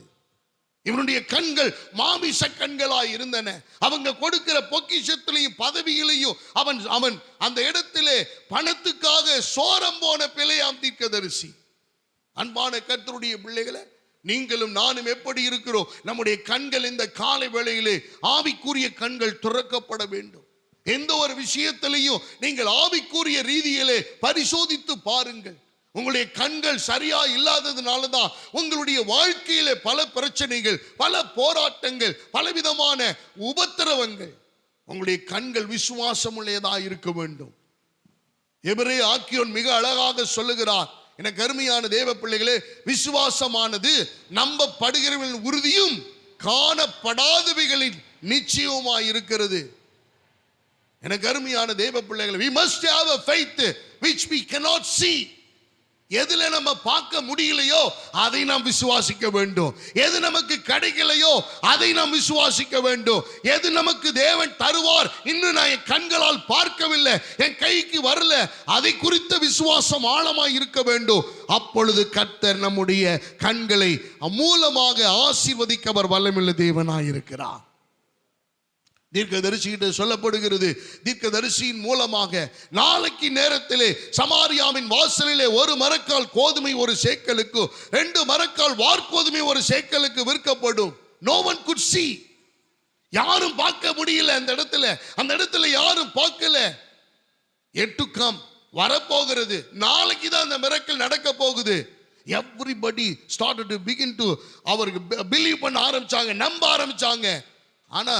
இவனுடைய கண்கள் மாமிச கண்களாய் இருந்தன. அவங்க கொடுக்கிற பொக்கிஷத்திலையும் பதவியிலையும் அவன் அந்த இடத்திலே பணத்துக்காக சோரம் போன பிலேயாம் தீர்க்கதரிசி. அன்பான கர்த்தருடைய பிள்ளைகளை, நீங்களும் நானும் எப்படி இருக்கிறோம்? நம்முடைய கண்கள் இந்த காலை வேளையிலே ஆவிக்குரிய கண்கள் திறக்கப்பட வேண்டும். எந்த ஒரு விஷயத்திலையும் நீங்கள் ஆவிக்குரிய ரீதியிலே பரிசோதித்து பாருங்கள். உங்களுடைய கண்கள் சரியா இல்லாததுனால தான் உங்களுடைய வாழ்க்கையிலே பல பிரச்சனைகள், பல போராட்டங்கள், பலவிதமான உபத்திரவங்கள். உங்களுடைய கண்கள் விசுவாசம் உள்ளதா இருக்க வேண்டும். எபிரேய ஆக்கியோன் மிக அழகாக சொல்லுகிறார், எனக்கு அருமையான தேவ பிள்ளைகளே, விசுவாசமானது நம்பப்படுகிறவர்களின் உறுதியும் காணப்படாதவைகளின் நிச்சயமாய் இருக்கிறது. எனக்கு அருமையான தேவ பிள்ளைகளை, we must have a faith which we cannot see. எதுல நம்ம பார்க்க முடியலையோ அதை நாம் விசுவாசிக்க வேண்டும். எது நமக்கு கிடைக்கலையோ அதை நாம் விசுவாசிக்க வேண்டும். எது நமக்கு தேவன் தருவார், இன்னும் நான் என் கண்களால் பார்க்கவில்லை, என் கைக்கு வரல, அதை குறித்த விசுவாசம் ஆழமாய் இருக்க வேண்டும். அப்பொழுது கர்த்தர் நம்முடைய கண்களை மூலமாக ஆசீர்வதிக்க அவர் வல்லமையுள்ள தேவனாய் இருக்கிறார். தீர்க்கதரிசிகிட்ட சொல்லப்படுகிறது, தீர்க்கதரிசியின் மூலமாக நாளைக்கு நேரத்திலே சமாரியாவின் வாசலிலே 1 மரக்கால் கோதுமை 1 சேக்கலுக்கு, 2 மரக்கால் வார்கோதுமை 1 சேக்கலுக்கு விற்கப்படும். No one could see. யாரும் பார்க்க முடியல. அந்த இடத்துல யாரும் பார்க்கல. Yet to come, வரப்போகிறது. நாளைக்கு தான் அந்த மிரக்கல் நடக்க போகுது. Everybody started to begin to அவருக்கு பிலீவ் பண்ண ஆரம்பிச்சாங்க, நம்ப ஆரம்பிச்சாங்க. ஆனா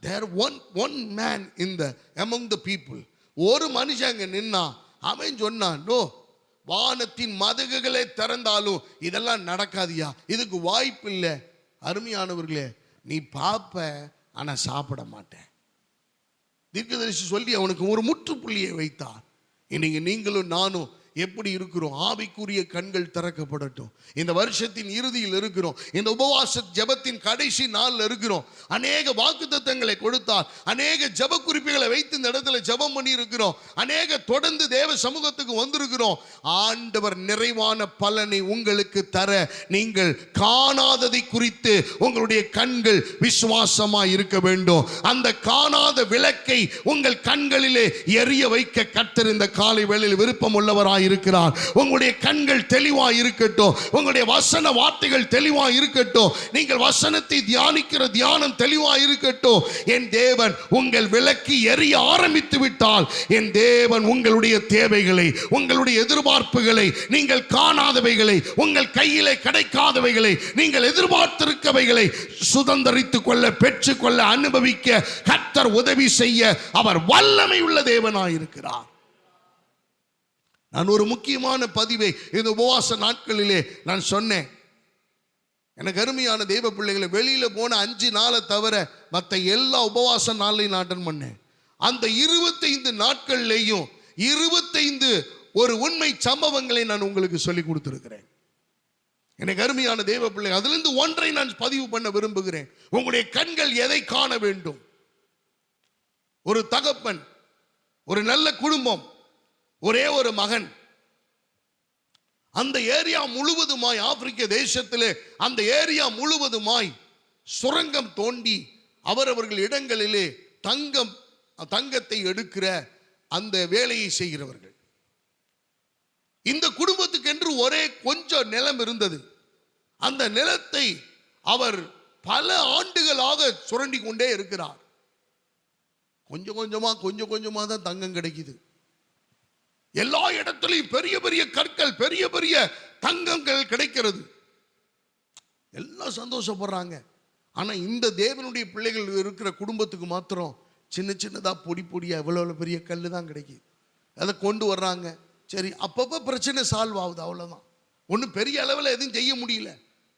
there one man in the among the people, ஒரு மனுஷங்க நின்னா, அவன் சொன்னான், நோ, வானத்தின் மதகுகளே திறந்தாலும் இதெல்லாம் நடக்காதியா, இதுக்கு வாய்ப்பு இல்லை. அருமையானவர்களே, நீ பாப்ப ஆனா சாப்பிட மாட்டேன். தீர்க்கதரிசி சொல்லி அவனுக்கு ஒரு முற்றுப்புள்ளியை வைத்தார். இன்னைக்கு நீங்களும் நானும் எப்படி இருக்கிறோம்? ஆவிக்குரிய கண்கள் திறக்கப்படட்டும். இந்த வருஷத்தின் இறுதியில் இருக்கிறோம். இந்த உபவாச ஜெபத்தின் கடைசி நாள்ல இருக்கிறோம். அநேக வாக்குத்தத்தங்களை கொடுத்தார். அநேக ஜெப குறிப்புகளை வைத்து இந்த இடத்துல ஜெபம் பண்ணி இருக்கிறோம். அநேக தொடர்ந்து தேவ சமூகத்துக்கு வந்திருக்கிறோம். ஆண்டவர் நிறைவான பலனை உங்களுக்கு தர, நீங்கள் காணாததை குறித்து உங்களுடைய கண்கள் விசுவாசமாய் இருக்க வேண்டும். அந்த காணாத விளக்கை உங்கள் கண்களிலே எரிய வைக்க கர்த்தர் இந்த காலை வேளையில் விருப்பம் உள்ளவராய் இருக்கிறார். உங்களுடைய கண்கள் தெளிவாய் இருக்கட்டும். உங்களுடைய வசன வார்த்தைகள் தெளிவாய் இருக்கட்டும். நீங்கள் வசனத்தை தியானிக்கிற தியானம் தெளிவாய் இருக்கட்டும். என் தேவன் உங்கள் விளக்கு எரிய ஆரம்பித்து விட்டால், என் தேவன் உங்களுடைய தேவைகளை, உங்களுடைய எதிர்பார்ப்புகளை, நீங்கள் காணாதவைகளை, உங்கள் கையிலே கிடைக்காதவைகளை, நீங்கள் எதிர்பார்த்திருக்கவைகளை சுதந்தரித்துக் கொள்ள, பெற்றுக்கொள்ள, அனுபவிக்க கர்த்தர் உதவி செய்ய அவர் வல்லமை உள்ள தேவனாய் இருக்கிறார். நான் ஒரு முக்கியமான பதிவை இந்த உபவாச நாட்களிலே நான் சொன்னேன். எனக்கு அருமையான தேவ பிள்ளைகளை, வெளியில போன 5 நாளை தவிர மற்ற எல்லா உபவாச நாளையும் நான் அட்டன் பண்ணேன். அந்த 25 நாட்கள்லையும் 25 ஒரு உண்மை சம்பவங்களை நான் உங்களுக்கு சொல்லி கொடுத்திருக்கிறேன். எனக்கு அருமையான தேவ பிள்ளை, அதிலிருந்து ஒன்றை நான் பதிவு பண்ண விரும்புகிறேன். உங்களுடைய கண்கள் எதை காண வேண்டும்? ஒரு தகப்பன், ஒரு நல்ல குடும்பம், ஒரே ஒரு மகன், அந்த ஏரியா முழுவதுமாய், ஆப்பிரிக்க தேசத்திலே அந்த ஏரியா முழுவதுமாய் சுரங்கம் தோண்டி அவரவர்கள் இடங்களிலே தங்கத்தை எடுக்கிற அந்த வேலையை செய்கிறவர்கள். இந்த குடும்பத்துக்கு என்று ஒரே கொஞ்சம் நிலம் இருந்தது. அந்த நிலத்தை அவர் பல ஆண்டுகளாக சுரண்டி கொண்டே இருக்கிறார். கொஞ்சம் கொஞ்சமா தான் தங்கம் கிடைக்குது. எல்லா இடத்திலையும் பெரிய பெரிய கற்கள், பெரிய பெரிய தங்கங்கள் கிடைக்கிறது. எல்லாம் சந்தோஷப்படுறாங்க. ஆனா இந்த தேவனுடைய பிள்ளைகள் இருக்கிற குடும்பத்துக்கு மாத்திரம் சின்ன சின்னதா பொடி பொடியா எவ்வளவு பெரிய கல்லு தான் கிடைக்குது. அதை கொண்டு வர்றாங்க. சரி, அப்பப்ப பிரச்சனை சால்வ் ஆகுது, அவ்வளவுதான். ஒன்றும் பெரிய அளவில் எதுவும் செய்ய முடியல.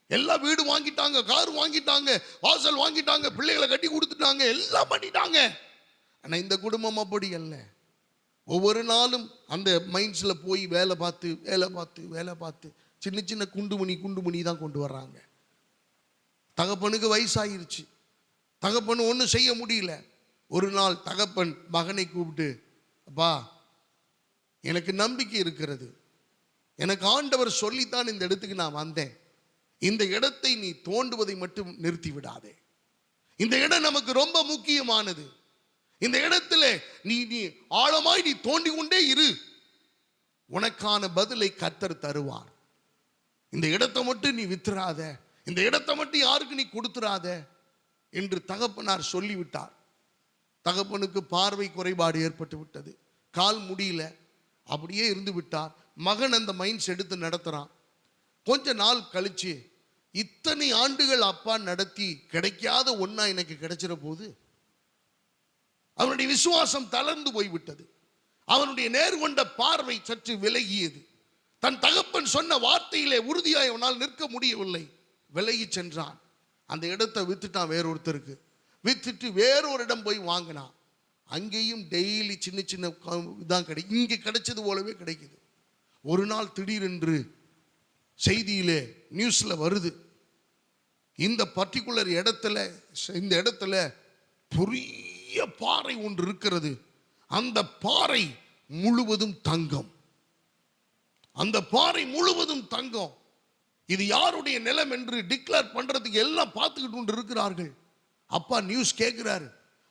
எல்லாம் வீடு வாங்கிட்டாங்க, கார் வாங்கிட்டாங்க, வாசல் வாங்கிட்டாங்க, பிள்ளைகளை கட்டி கொடுத்துட்டாங்க, எல்லாம் பண்ணிட்டாங்க. ஆனா இந்த குடும்பம் அப்படி அல்ல. ஒவ்வொரு நாளும் அந்த மைண்ட்ஸ்ல போய் வேலை பார்த்து சின்ன சின்ன குண்டுமணி தான் கொண்டு வர்றாங்க. தகப்பனுக்கு வயசாயிருச்சு. தகப்பன் ஒன்றும் செய்ய முடியல. ஒரு நாள் தகப்பன் மகனை கூப்பிட்டு, அப்பா, எனக்கு நம்பிக்கை இருக்கிறது, எனக்கு ஆண்டவர் சொல்லித்தான் இந்த இடத்துக்கு நான் வந்தேன். இந்த இடத்தை நீ தோண்டுவதை மட்டும் நிறுத்தி விடாதே. இந்த இடம் நமக்கு ரொம்ப முக்கியமானது. இந்த இடத்துல நீ ஆழமாய் நீ தோண்டி கொண்டே இரு, உனக்கான பதிலை கர்த்தர் தருவார். இந்த இடத்தை மட்டும் நீ வித்துறாத, இந்த இடத்தை மட்டும் யாருக்கு நீ கொடுத்துறாத என்று தகப்பனார் சொல்லிவிட்டார். தகப்பனுக்கு பார்வை குறைபாடு ஏற்பட்டு விட்டது, கால் முடியல, அப்படியே இருந்து விட்டார். மகன் அந்த மைண்ட்ஸ் எடுத்து நடத்துறான். கொஞ்ச நாள் கழிச்சு, இத்தனை ஆண்டுகள் அப்பா நடத்தி கிடைக்காத ஒன்னா எனக்கு கிடைச்சிட போது. அவனுடைய விசுவாசம் தளர்ந்து போய்விட்டது. அவனுடைய நேர்கொண்ட பார்வை சற்று விலகியது. தன் தகப்பன் சொன்ன வார்த்தையிலே உறுதியாய் அவனால் நிற்க முடியவில்லை. விலகி சென்றான். அந்த இடத்தை வித்துட்டான் வேறொருத்தருக்கு. வித்துட்டு வேறொரு இடம் போய் வாங்கினான். அங்கேயும் டெய்லி சின்ன சின்ன இதான் கிடைக்கும். இங்கே கிடைச்சது போலவே கிடைக்குது. ஒரு நாள் திடீரென்று செய்தியிலே நியூஸ்ல வருது, இந்த பர்டிகுலர் இந்த இடத்துல பெரிய பாறை ஒன்று இருக்கிறது. அந்த பாறை முழுவதும் தங்கம். அந்த பாறை முழுவதும் தங்கம். இது யாருடைய நிலம் என்று டிக்ளேர் பண்றதுக்கு எல்லாம் பார்த்துக்கிட்டு கொண்டு இருக்கிறார்கள். அப்பா நியூஸ் கேட்கிறாரு.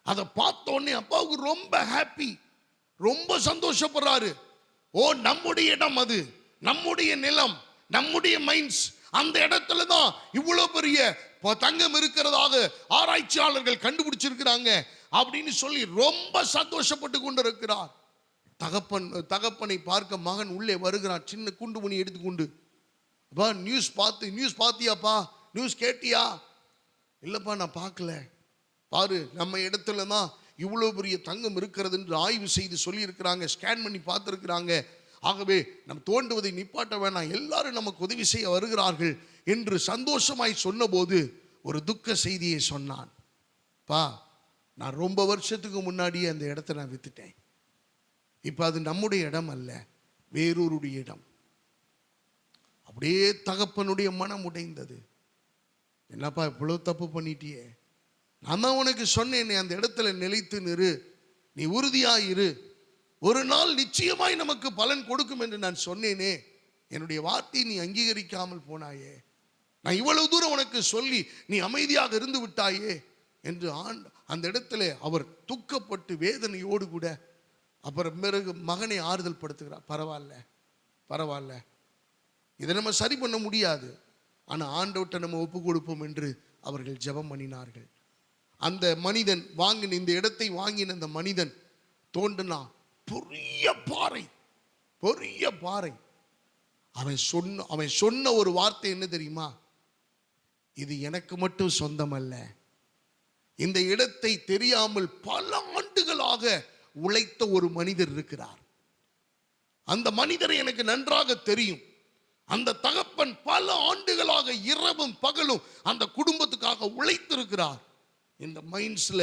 அதை பார்த்த உடனே அப்பாவுக்கு ரொம்ப ஹாப்பி, ரொம்ப சந்தோஷப்படுறாரு. ஓ, நம்முடைய இடம் அது, நம்முடைய நிலம், நம்முடைய மைன்ஸ். அந்த இடத்துல தான் இவ்வளவு பெரிய தங்கம் இருக்கிறதாக ஆராய்ச்சியாளர்கள் கண்டுபிடிச்சிருக்கிறாங்க அப்படின்னு சொல்லி ரொம்ப சந்தோஷப்பட்டு கொண்டிருக்கிறார். தகப்பனை பார்க்க மகன் உள்ளே வருகிறான், சின்ன குண்டுமணி எடுத்துக்கொண்டு. அப்பா நியூஸ் பார்த்தியாப்பா, நியூஸ் கேட்டியா? இல்லப்பா நான் பார்க்கல. பாரு, நம்ம இடத்துல தான் இவ்வளோ பெரிய தங்கம் இருக்கிறது என்று ஆய்வு செய்து சொல்லி இருக்கிறாங்க, ஸ்கேன் பண்ணி பார்த்துருக்கிறாங்க. ஆகவே நம்ம தோண்டுவதை நிப்பாட்ட வேணாம், எல்லாரும் நமக்கு உதவி செய்ய வருகிறார்கள் என்று சந்தோஷமாய் சொன்னபோது ஒரு துக்க செய்தியை சொன்னான். பா, நான் ரொம்ப வருஷத்துக்கு முன்னாடியே அந்த இடத்த நான் வித்துட்டேன். இப்போ அது நம்முடைய இடம் அல்ல, வேறொருடைய இடம். அப்படியே தகப்பனுடைய மனம் உடைந்தது. என்னப்பா இவ்வளவு தப்பு பண்ணிட்டியே, நான் தான் உனக்கு சொன்னேன், அந்த இடத்துல நிலைத்து நிறு, நீ உறுதியாயிரு, ஒரு நாள் நிச்சயமாய் நமக்கு பலன் கொடுக்கும் என்று நான் சொன்னேனே, என்னுடைய வார்த்தையை நீ அங்கீகரிக்காமல் போனாயே, நான் இவ்வளவு தூரம் உனக்கு சொல்லி நீ அமைதியாக இருந்து விட்டாயே என்று அந்த இடத்துல அவர் துக்கப்பட்டு வேதனையோடு கூட அப்புறம் பிறகு மகனை ஆறுதல் படுத்துகிறார். பரவாயில்ல, இதை நம்ம சரி பண்ண முடியாது, ஆனால் ஆண்டவர்கிட்ட நம்ம ஒப்பு கொடுப்போம் என்று அவர்கள் ஜெபம் பண்ணினார்கள். அந்த மனிதன் இந்த இடத்தை வாங்கின அந்த மனிதன் தோண்டினா பெரிய பாறை. அவன் சொன்ன ஒரு வார்த்தை என்ன தெரியுமா? இது எனக்கு மட்டும் சொந்தம் அல்ல, இந்த இடத்தை தெரியாமல் பல ஆண்டுகளாக உழைத்த ஒரு மனிதர் இருக்கிறார். அந்த மனிதரை எனக்கு நன்றாக தெரியும். அந்த தகப்பன் பல ஆண்டுகளாக இரவும் பகலும் அந்த குடும்பத்துக்காக உழைத்திருக்கிறார். இந்த மைண்ட்ஸ்ல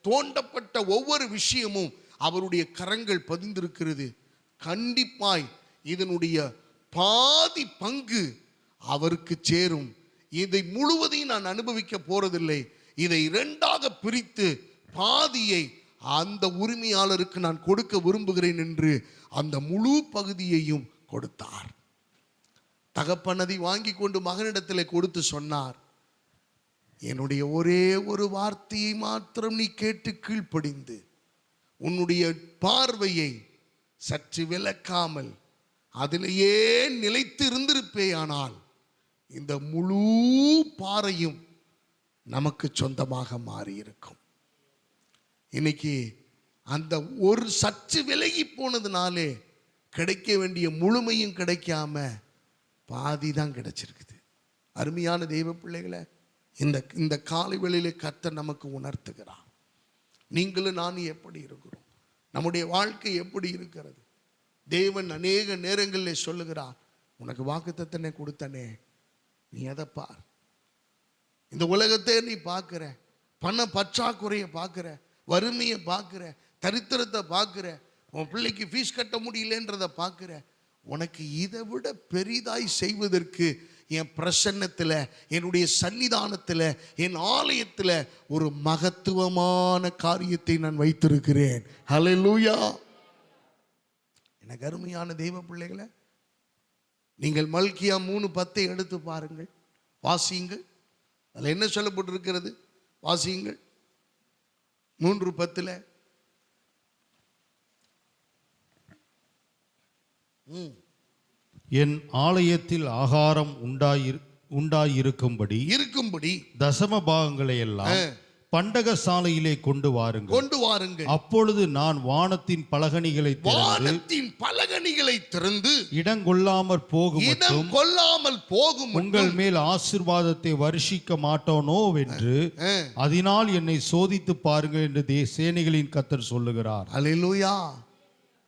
தோண்டப்பட்ட ஒவ்வொரு விஷயமும் அவருடைய கரங்கள் பதிந்திருக்கிறது. கண்டிப்பாய் இதனுடைய பாதி பங்கு அவருக்கு சேரும். இதை முழுவதையும் நான் அனுபவிக்க போறதில்லை, இதை இரண்டாக பிரித்து பாதியை அந்த உரிமையாளருக்கு நான் கொடுக்க விரும்புகிறேன் என்று அந்த முழு பகுதியையும் கொடுத்தார். தகப்பனதை வாங்கி கொண்டு மகனிடத்தில் கொடுத்து சொன்னார், என்னுடைய ஒரே ஒரு வார்த்தையை மாத்திரம் நீ கேட்டு கீழ்ப்படிந்து உன்னுடைய பார்வையை சற்று விலக்காமல் அதிலேயே நிலைத்து இருந்திருப்பேயானால் இந்த முழு பாறையும் நமக்கு சொந்தமாக மாறியிருக்கும். இன்னைக்கு அந்த ஒரு சற்று விலகி போனதுனாலே கிடைக்க வேண்டிய முழுமையும் கிடைக்காம பாதி தான் கிடைச்சிருக்குது. அருமையான தெய்வ பிள்ளைகளை, இந்த காலை வேளையிலே கர்த்தர் நமக்கு உணர்த்துகிறார். நீங்களும் நானும் எப்படி இருக்கிறோம், நம்முடைய வாழ்க்கை எப்படி இருக்கிறது? தேவன் அநேக நேரங்களில் சொல்லுகிறார், உனக்கு வாக்குத்தத்தனை கொடுத்தனே, நீ எதை பார். இந்த உலகத்தை நீ பார்க்கிற, பண பற்றாக்குறையை பார்க்கிற, வறுமையை பார்க்கிற, தரித்திரத்தை பார்க்கிற, உன் பிள்ளைக்கு ஃபீஸ் கட்ட முடியலன்றதை பார்க்கிற. உனக்கு இதை விட பெரிதாய் செய்வதற்கு என் பிரசன்னத்தில், என்னுடைய சன்னிதானத்தில், என் ஆலயத்தில் ஒரு மகத்துவமான காரியத்தை நான் வைத்திருக்கிறேன். ஹல்லேலூயா. எனக்கு அருமையான தெய்வ பிள்ளைகளை, நீங்கள் மல்கியா 3:10 எடுத்து பாருங்கள், வாசியுங்கள். அதில் என்ன சொல்லப்பட்டிருக்கிறது? வாசியுங்கள். 3:10 என் ஆலயத்தில் ஆகாரம் உண்டாயிருக்கும்படி தசம பாகங்களை எல்லாம் பண்டக சாலையிலே கொண்டு வாருங்கள். அப்பொழுது நான் வானத்தின் பலகணிகளை திறந்து இடங்கொள்ளாமற் போகும் உங்கள் மேல் ஆசீர்வாதத்தை வருஷிக்க மாட்டோனோ என்று அதனால் என்னை சோதித்து பாருங்கள் என்று சேனைகளின் கர்த்தர் சொல்லுகிறார். அல்லேலூயா.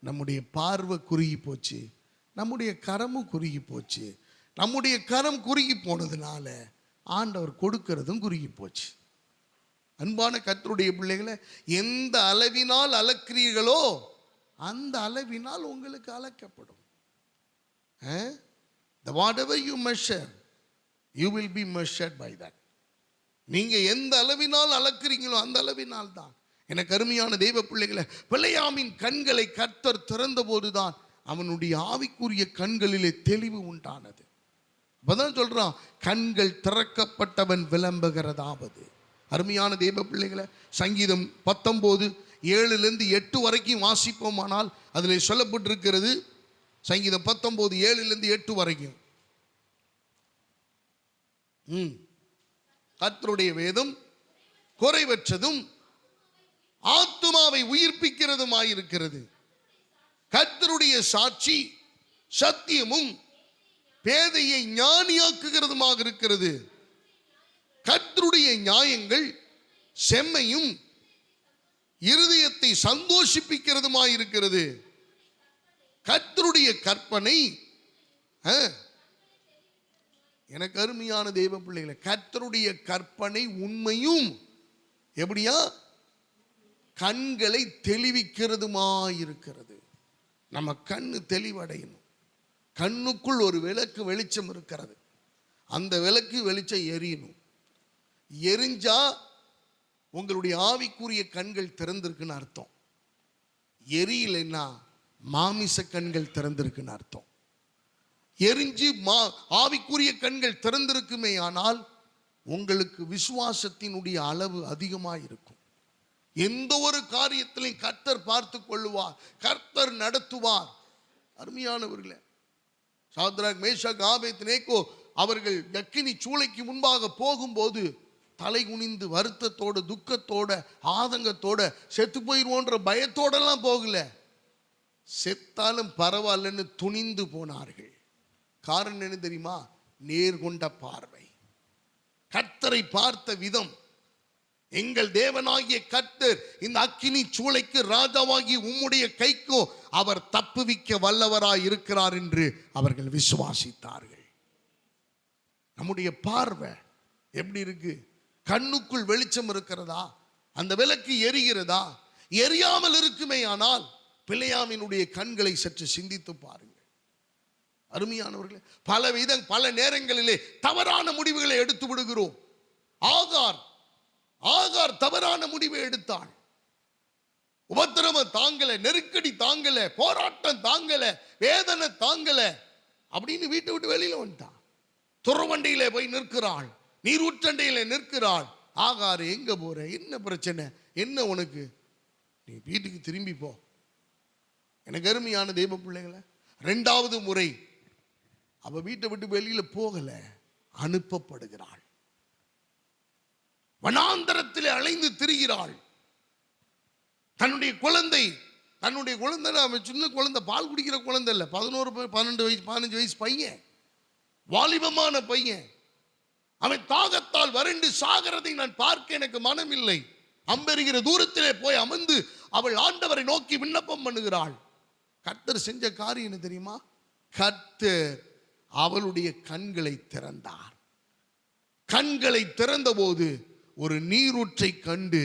நம்முடைய பார்வை குறுகி போச்சு, நம்முடைய கரமும் குறுகி போச்சு. நம்முடைய கரம் குறுகி போனதுனால ஆண்டவர் கொடுக்கிறதும் குறுகி போச்சு. அன்பான கர்த்தருடைய பிள்ளைகளை, எந்த அளவினால் அளக்கிறீர்களோ அந்த அளவினால் உங்களுக்கு அளக்கப்படும். whatever you measure, you will be measured by that. நீங்க எந்த அளவினால் அளக்கிறீங்களோ அந்த அளவினால் தான். எனக்கு அருமையான தெய்வ பிள்ளைகளை, பிள்ளையாமின் கண்களை கர்த்தர் திறந்த போதுதான் அவனுடைய ஆவிக்குரிய கண்களிலே தெளிவு உண்டானது. அப்பதான் சொல்றான், கண்கள் திறக்கப்பட்டவன் விளம்புகிறதாவது. அருமையான தெய்வ பிள்ளைகளை, சங்கீதம் 19:7 வரைக்கும் வாசிப்போமானால் அதில் சொல்லப்பட்டிருக்கிறது. சங்கீதம் 19:7 வரைக்கும் கர்த்தருடைய வேதம் குறைவற்றதும் ஆத்துமாவை உயிர்ப்பிக்கிறதுமாயிருக்கிறது. கர்த்தருடைய சாட்சி சத்தியமும் பேதையை ஞானியாக்குகிறதுமாக இருக்கிறது. கர்த்தருடைய நியாயங்கள் செம்மையும் இருதயத்தை சந்தோஷிப்பிக்கிறதுமாயிருக்கிறது. கர்த்தருடைய கற்பனை, எனக்கு அருமையான தெய்வ பிள்ளைகளை, கர்த்தருடைய கற்பனை உண்மையும் எப்படியா கண்களை தெளிவிக்கிறதுமாயிருக்கிறது. நம்ம கண்ணு தெளிவடையணும். கண்ணுக்குள் ஒரு விளக்கு வெளிச்சம் இருக்கிறது. அந்த விளக்கு வெளிச்சம் எரியணும். எரிஞ்சா உங்களுடைய ஆவிக்குரிய கண்கள் திறந்திருக்குன்னு அர்த்தம். எரியலைன்னா மாமிச கண்கள் திறந்திருக்குன்னு அர்த்தம். எரிஞ்சு ஆவிக்குரிய கண்கள் திறந்திருக்குமே ஆனால் உங்களுக்கு விசுவாசத்தினுடைய அளவு அதிகமாக இருக்கும். எந்த ஒரு காரியத்திலையும் கர்த்தர் பார்த்து கொள்ளுவார், கர்த்தர் நடத்துவார். அருமையானவர்களே, சாத்ராக், மேஷாக், ஆபேத்நேகோ அவர்கள் அக்கினி சூளைக்கு முன்பாக போகும்போது தலை குனிந்து வருத்தத்தோட, துக்கத்தோட, ஆதங்கத்தோட, செத்து போயிடுவோன்ற பயத்தோடெல்லாம் போகல. செத்தாலும் பரவாயில்லன்னு துணிந்து போனார்கள். காரணம் என்ன தெரியுமா? நேர்கொண்ட பார்வை, கர்த்தரை பார்த்த விதம். எங்கள் தேவனாகிய கர்த்தர் இந்த அக்கினி சூளைக்கு ராஜாவாகி உம்முடைய கைக்கோ அவர் தப்புவிக்க வல்லவராய் இருக்கிறார் என்று அவர்கள் விசுவாசித்தார்கள். நம்முடைய பார்வை எப்படி இருக்கு? கண்ணுக்குள் வெளிச்சம் இருக்கிறதா? அந்த விளக்கு எரிகிறதா? எரியாமல் இருக்குமே ஆனால் பிள்ளையாமினுடைய கண்களை சற்று சிந்தித்து பாருங்கள். அருமையானவர்களே, பல நேரங்களிலே தவறான முடிவுகளை எடுத்து விடுகிறோம். ஆகார் தவறான முடிவை எடுத்தாள். உபத்திரவம் தாங்கல, நெருக்கடி தாங்கல, போராட்டம் தாங்கல, வேதனை தாங்கல அப்படின்னு வீட்டை விட்டு வெளியில வந்துட்டான். துறவண்டியில போய் நிற்கிறாள், நீரூற்றண்டையில நிற்கிறாள். ஆகார், எங்க போற? என்ன பிரச்சனை? என்ன உனக்கு? நீ வீட்டுக்கு திரும்பி போ. எனக்கு அருமையான தெய்வ பிள்ளைகளை, 2வது முறை அவ வீட்டை விட்டு வெளியில போகல, அனுப்பப்படுகிறாள். வனாந்தரத்தில் அலைந்து திரிகிறாள். தன்னுடைய குழந்தை அவன் சின்ன குழந்தை, பால் குடிக்கிற குழந்தை இல்ல, 11, 12 வயசு, 15 வயசு பையன், வாலிபமான பையன். அவன் தாகத்தால் வறண்டு சாகிறதை நான் பார்க்க எனக்கு மனம் இல்லை. அம்பெறுகிற தூரத்திலே போய் அமர்ந்து அவள் ஆண்டவரை நோக்கி விண்ணப்பம் பண்ணுகிறாள். கர்த்தர் செஞ்ச காரியம் என்ன தெரியுமா? கர்த்தர் அவளுடைய கண்களை திறந்தார். கண்களை திறந்த போது ஒரு நீரூற்றை கண்டு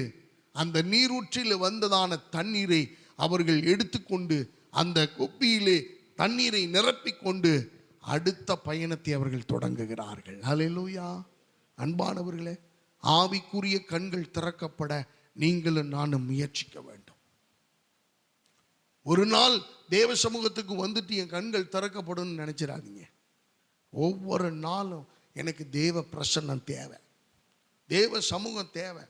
அந்த நீரூற்றில் வந்ததான தண்ணீரை அவர்கள் எடுத்துக்கொண்டு அந்த குப்பியிலே தண்ணீரை நிரப்பிக்கொண்டு அடுத்த பயணத்தை அவர்கள் தொடங்குகிறார்கள். ஹல்லேலூயா. அன்பானவர்களே, ஆவிக்குரிய கண்கள் திறக்கப்பட நீங்களும் நானும் முயற்சிக்க வேண்டும். ஒரு நாள் தேவ சமூகத்துக்கு வந்துட்டு என் கண்கள் திறக்கப்படும் நினைச்சிடாதீங்க. ஒவ்வொரு நாளும் எனக்கு தேவ பிரசன்னம் தேவை, தேவ சமூகம் தேவை,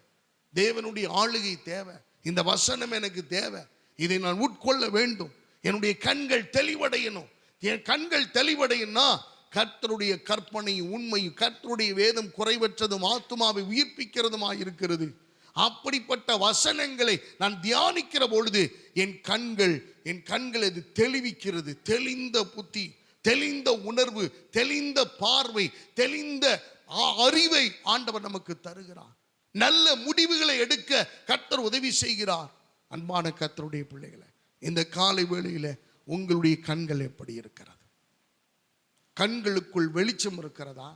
தேவனுடைய ஆளுகை தேவை, இந்த வசனம் எனக்கு தேவை. இதை நான் உட்கொள்ள வேண்டும். என்னுடைய கண்கள் தெளிவடையணும். என் கண்கள் தெளிவடையும்னா கர்த்தருடைய கற்பனை உண்மையும், கர்த்தருடைய வேதம் குறைவற்றதும் ஆத்துமாவை உயிர்ப்பிக்கிறதுமாக இருக்கிறது. அப்படிப்பட்ட வசனங்களை நான் தியானிக்கிற பொழுது என் கண்கள் அது தெளிவிக்கிறது. தெளிந்த புத்தி, தெளிந்த உணர்வு, தெளிந்த பார்வை, தெளிந்த அறிவை ஆண்டவர் நமக்கு தருகிறார். நல்ல முடிவுகளை எடுக்க கர்த்தர் உதவி செய்கிறார். அன்பான கர்த்தருடைய பிள்ளைகளை, இந்த காலை வேளையில உங்களுடைய கண்கள் எப்படி இருக்கிறது? கண்களுக்குள் வெளிச்சம் இருக்கிறதா?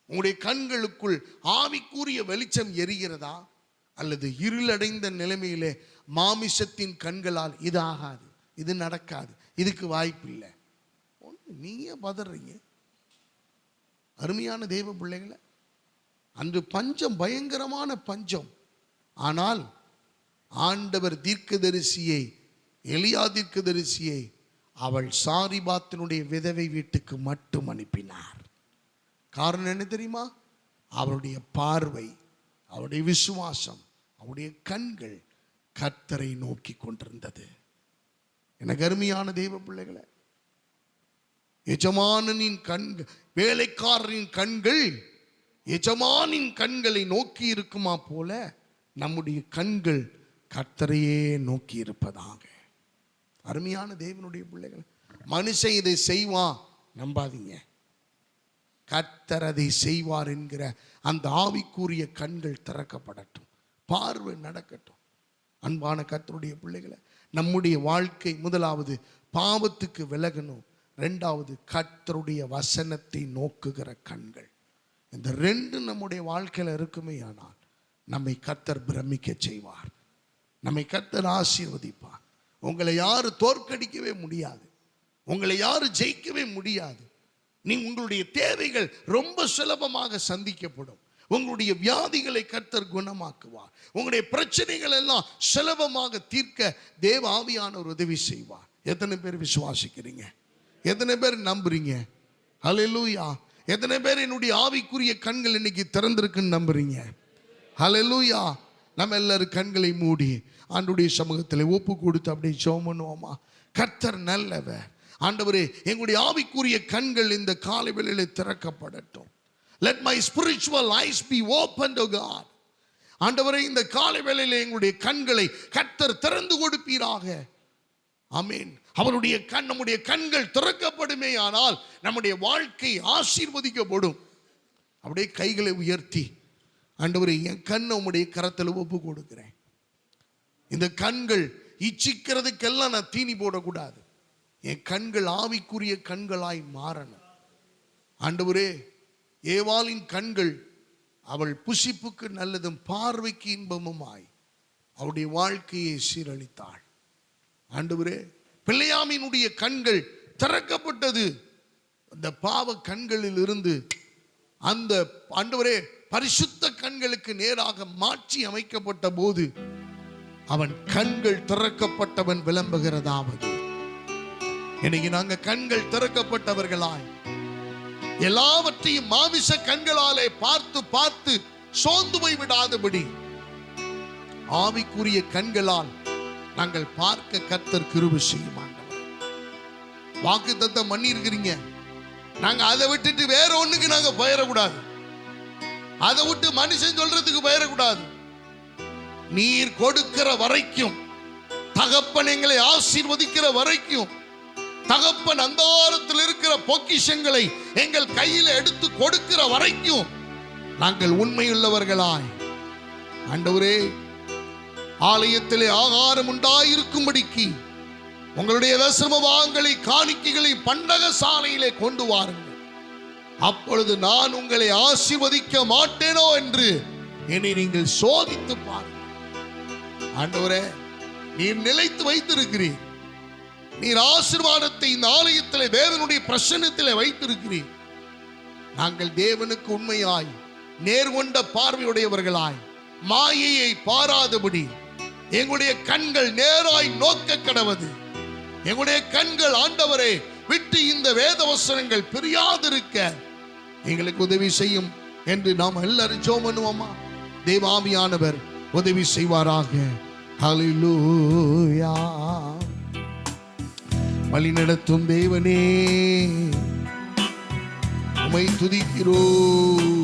உங்களுடைய கண்களுக்குள் ஆவிக்குரிய வெளிச்சம் எரிகிறதா? அல்லது இருளடைந்த நிலைமையிலே மாமிசத்தின் கண்களால் இது ஆகாது, இது நடக்காது, இதுக்கு வாய்ப்பு இல்லை, நீங்க பதறீங்க. அருமையான தேவ பிள்ளைகளை, அன்று பஞ்சம் பயங்கரமான பஞ்சம். ஆனால் ஆண்டவர் தீர்க்கதரிசியை, எலியா தீர்க்கதரிசியை அவள் சாரிபாத்தினுடைய விதவை வீட்டுக்கு மட்டும் அனுப்பினார். காரணம் என்ன தெரியுமா? அவருடைய பார்வை, அவருடைய விசுவாசம், அவருடைய கண்கள் கர்த்தரை நோக்கி கொண்டிருந்தது. எனக்கு அருமையான தெய்வ பிள்ளைகளை, எஜமானனின் கண்கள், வேலைக்காரரின் கண்கள் எஜமானின் கண்களை நோக்கி இருக்குமா போல நம்முடைய கண்கள் கர்த்தரையே நோக்கி இருப்பதாக. அருமையான தேவனுடைய பிள்ளைகள், மனுஷன் இதை செய்வான் நம்பாதீங்க, கர்த்தர் அதை செய்வார் என்கிற அந்த ஆவிக்குரிய கண்கள் திறக்கப்படட்டும், பார்வை நடக்கட்டும். அன்பான கர்த்தருடைய பிள்ளைகளை, நம்முடைய வாழ்க்கை முதலாவது பாவத்துக்கு விலகணும், இரண்டாவது கர்த்தருடைய வசனத்தை நோக்குகிற கண்கள். இந்த ரெண்டு நம்முடைய வாழ்க்கையில் இருக்குமே ஆனால் நம்மை கர்த்தர் பிரமிக்க செய்வார், நம்மை கர்த்தர் ஆசீர்வதிப்பார். உங்களை யாரும் தோற்கடிக்கவே முடியாது, உங்களை யாரும் ஜெயிக்கவே முடியாது. உங்களுடைய தேவைகள் ரொம்ப சுலபமாக சந்திக்கப்படும். உங்களுடைய வியாதிகளை கர்த்தர் குணமாக்குவார். உங்களுடைய பிரச்சனைகள் எல்லாம் சுலபமாக தீர்க்க தேவ ஆவியானவர் உதவி செய்வார். எத்தனை பேர் விசுவாசிக்கிறீங்க? எத்தனை பேர் நம்புறீங்க? ஹல்லேலூயா. எத்தனை பேர் என்னுடைய ஆவிக்குரிய கண்கள் இன்னைக்கு திறந்திருக்குன்னு நம்புறீங்க? ஹல்லேலூயா. நம்ம எல்லாரும் கண்களை மூடி ஆண்டவருடைய சமூகத்தில் ஒப்பு கொடுத்து அப்படியே ஜெபம் பண்ணுவோமா? கர்த்தர் நல்லவர். ஆண்டவரே, எங்களுடைய ஆவிக்குரிய கண்கள் இந்த காலை வேளையிலே திறக்கப்படட்டும். Let my spiritual eyes be opened, O God. ஆண்டவரே, இந்த காலை வேளையிலே எங்களுடைய கண்களை கர்த்தர் திறந்து கொடுப்பீராக. ஆமென். அவருடைய நம்முடைய கண்கள் திறக்கப்படுமே ஆனால் நம்முடைய வாழ்க்கை ஆசீர்வதிக்கப்படும். அப்படியே கைகளை உயர்த்தி, ஆண்டவரே, என் கண்ணை உம்முடைய கரத்தில் ஒப்பு கொடுக்கிறேன். இந்த கண்கள் இச்சிக்கிறதுக்கெல்லாம் நான் தீனி போடக்கூடாது. என் கண்கள் ஆவிக்குரிய கண்களாய் மாறணும். ஆண்டவரே, ஏவாளின் கண்கள் அவள் புசிப்புக்கு நல்லதும் பார்வைக்கு இன்பமுமாய் அவருடைய வாழ்க்கையை சீரழித்தாள். ஆண்டவரே, பிள்ளையாமினுடைய கண்கள் திறக்கப்பட்டது. அந்த பாவ கண்களில் இருந்து அந்த ஆண்டவரே பரிசுத்த கண்களுக்கு நேராக மாற்றி அமைக்கப்பட்ட போது அவன் கண்கள் திறக்கப்பட்டவன் விளம்புகிறதாவது. இன்னைக்கு நாங்க கண்கள் திறக்கப்பட்டவர்களாய் எல்லாவற்றையும் மாமிச கண்களாலே பார்த்து பார்த்து சோர்ந்து போய் விடாதபடி ஆவிக்குரிய கண்களால் நாங்கள் பார்க்க கர்த்தர் கிருபை செய்யும். வாக்குத்தத்தம் பண்ணி இருக்கிறீங்க, நாங்க அதை விட்டுட்டு வேற ஒண்ணுக்கு நாங்க பயிரக்கூடாது. அதை விட்டு மனுஷன் சொல்றதுக்கு பயிரக்கூடாது. நீர் கொடுக்கிற வரைக்கும், தகப்பன் எங்களை ஆசீர்வதிக்கிற வரைக்கும், தகப்பன் அந்தகாரத்தில் இருக்கிற பொக்கிஷங்களை எங்கள் கையில் எடுத்து கொடுக்கிற வரைக்கும் நாங்கள் உண்மையுள்ளவர்களாய் ஆண்டவரே ஆலயத்திலே ஆகாரம் உண்டாயிருக்கும்படிக்கு உங்களுடைய தசமபாகங்களை காணிக்கைகளை பண்டக சாலையிலே கொண்டு வாருங்கள். அப்பொழுது நான் உங்களை ஆசீர்வதிக்க மாட்டேனோ என்று என்னை நீங்கள் சோதித்து பாருங்கள். ஆண்டவரே, நீர் நிலைத்து வைத்திருக்கிறீர். நீர் ஆசீர்வாதத்தை இந்த ஆலயத்திலே தேவனுடைய பிரசன்னத்திலே வைத்திருக்கிறீர். நாங்கள் தேவனுக்கு உண்மையாய் நேர்கொண்ட பார்வையுடையவர்களாய் மாயையை பாராதபடி எங்களுடைய கண்கள் நேராய் நோக்க கடவது. எங்களுடைய கண்கள் ஆண்டவரே விட்டு இந்த வேத வசனங்கள் பிரியாதிருக்க எங்களுக்கு உதவி செய்யும் என்று நாம் எல்லாரும் ஜெபம் பண்ணுவோமா? தேவாவியானவர் உதவி செய்வாராக. ஹல்லேலூயா. வழிநடத்தும் தேவனே, உம்மை துதிக்கிறோம்.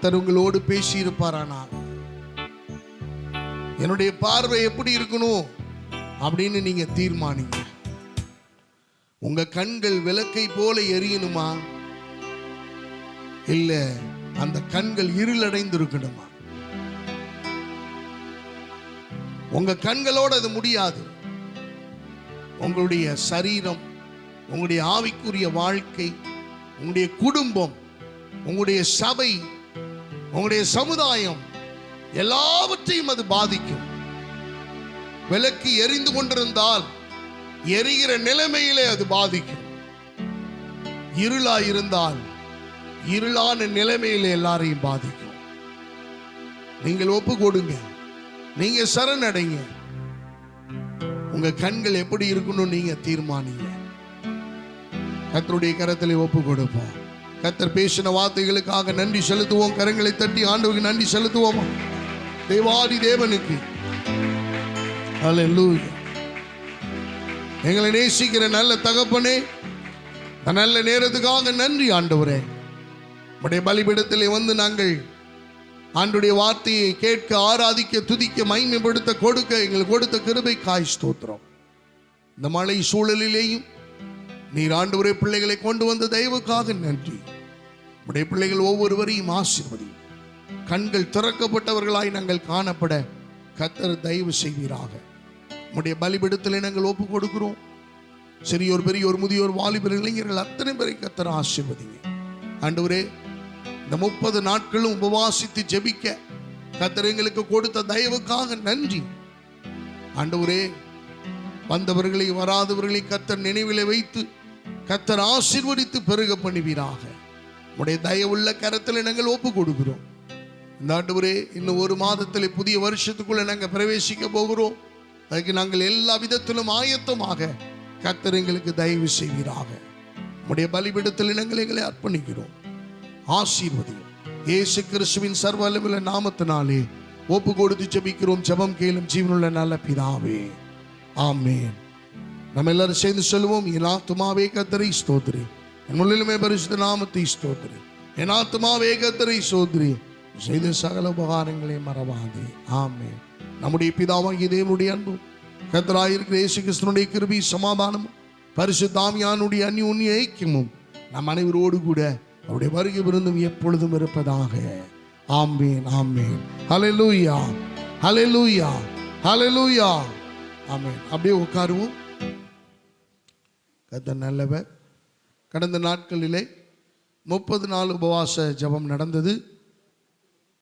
கர்த்தர் உங்களோடு பேசி இருப்பாரானால் என்னுடைய பார்வை எப்படி இருக்கணும் அப்படின்னு நீங்க தீர்மானிங்க. உங்க கண்கள் விளக்கை போல எரியணுமா, இல்ல அந்த கண்கள் இருளடைந்து இருக்கணுமா? உங்க கண்களோடு அது முடியாது. உங்களுடைய சரீரம், உங்களுடைய ஆவிக்குரிய வாழ்க்கை, உங்களுடைய குடும்பம், உங்களுடைய சபை, உங்களுடைய சமுதாயம் எல்லாவற்றையும் அது பாதிக்கும். விளக்கு எரிந்து கொண்டிருந்தால் எரிகிற நிலைமையிலே அது பாதிக்கும். இருளாயிருந்தால் இருளான நிலைமையிலே எல்லாரையும் பாதிக்கும். நீங்கள் ஒப்பு கொடுங்க, நீங்க சரணடைங்க. உங்க கண்கள் எப்படி இருக்கணும் நீங்க தீர்மானிங்க. கர்த்தருடைய கரத்திலே ஒப்பு கொடுப்போம். கர்த்தர் பேசின வார்த்தைகளுக்காக நன்றி செலுத்துவோம். கரங்களை தட்டி ஆண்டவருக்கு நன்றி செலுத்துவோமா? தேவாதி தேவனுக்கு ஹல்லேலூயா. எங்களை நேசிக்கிற நல்ல தகப்பனே, நல்ல நேரத்துக்காக நன்றி ஆண்டவரே. உடைய பலிபீடத்திலே வந்து நாங்கள் ஆண்டுடைய வார்த்தையை கேட்க, ஆராதிக்க, துதிக்க, மகிமைப்படுத்த, கொடுக்க எங்களுக்கு கொடுத்த கிருபைக்காய் ஸ்தோத்திரம். இந்த மழை சூழலிலேயும் நீர் ஆண்டவரே பிள்ளைகளை கொண்டு வந்த தயவுக்காக நன்றி. உடைய பிள்ளைகள் ஒவ்வொருவரையும் ஆசீர்வதியும். கண்கள் திறக்கப்பட்டவர்களாய் நாங்கள் காணப்பட கர்த்தர் தயவு செய்வீராக. உடைய பலிபீடத்தில் நாங்கள் ஒப்பு கொடுக்கிறோம். சிறியோர், பெரியோர், முதியோர், வாலிபர், இளைஞர்கள் அத்தனை பேரை கர்த்தர் ஆசீர்வதிங்க. ஆண்டவரே, இந்த 30 நாட்களும் உபவாசித்து ஜெபிக்க கர்த்தர் எங்களுக்கு கொடுத்த தயவுக்காக நன்றி. ஆண்டவரே, வந்தவர்களை வராதவர்களை கர்த்தர் நினைவிலே வைத்து கர்த்தர் ஆசீர்வதித்து பெருக பண்ணுவீராக. உடைய தயவுள்ள கரத்தில் நாங்கள் ஒப்பு கொடுக்கிறோம். இந்த ஆண்டவரே, இன்னும் 1 மாதத்திலே புதிய வருஷத்துக்குள்ள நாங்கள் பிரவேசிக்க போகிறோம். அதுக்கு நாங்கள் எல்லா விதத்திலும் ஆயத்தமாக கர்த்தர் எங்களுக்கு தயவு செய்வீராக. உடைய பலிபீடத்தில் நாங்கள் எங்களை அர்ப்பணிக்கிறோம். ஆசீர்வதியும். இயேசு கிறிஸ்துவின் சர்வ வல்லமையுள்ள நாமத்தினாலே ஒப்பு கொடுத்து ஜெபிக்கிறோம். ஜெபம் கேளும் ஜீவனுள்ள நல்ல பிதாவே, ஆமென். நம்ம எல்லாரும் சேர்ந்து சொல்லுவோம். என் ஆத்துமாவே கர்த்தரை ஸ்தோத்திரி, என் முள்ளிலுமே பரிசுத்த நாமத்தை ஸ்தோத்திரி. என் ஆத்துமாவே கர்த்தரை ஸ்தோத்திரி, செய்த சகல உபகாரங்களை மறவாதே. ஆமென். நம்முடைய பிதாவாகிய தேவனுடைய அன்பும் கர்த்தராயிருக்கிற இயேசு கிறிஸ்துவினுடைய கிருபை, சமாதானமும் பரிசுத்த ஆவியானவருடைய அந்யோன்ய ஐக்கியமும் நம் அனைவரோடு கூட அவருடைய வருகை விருந்தும் எப்பொழுதும் இருப்பதாக. ஆமென், ஆமென். ஹல்லேலூயா, ஹல்லேலூயா, ஹல்லேலூயா, ஆமென். அப்படியே உட்காருவோம். கர்த்தர் நல்லவர். கடந்த நாட்களிலே 30 நாள் உபவாச ஜெபம் நடந்தது.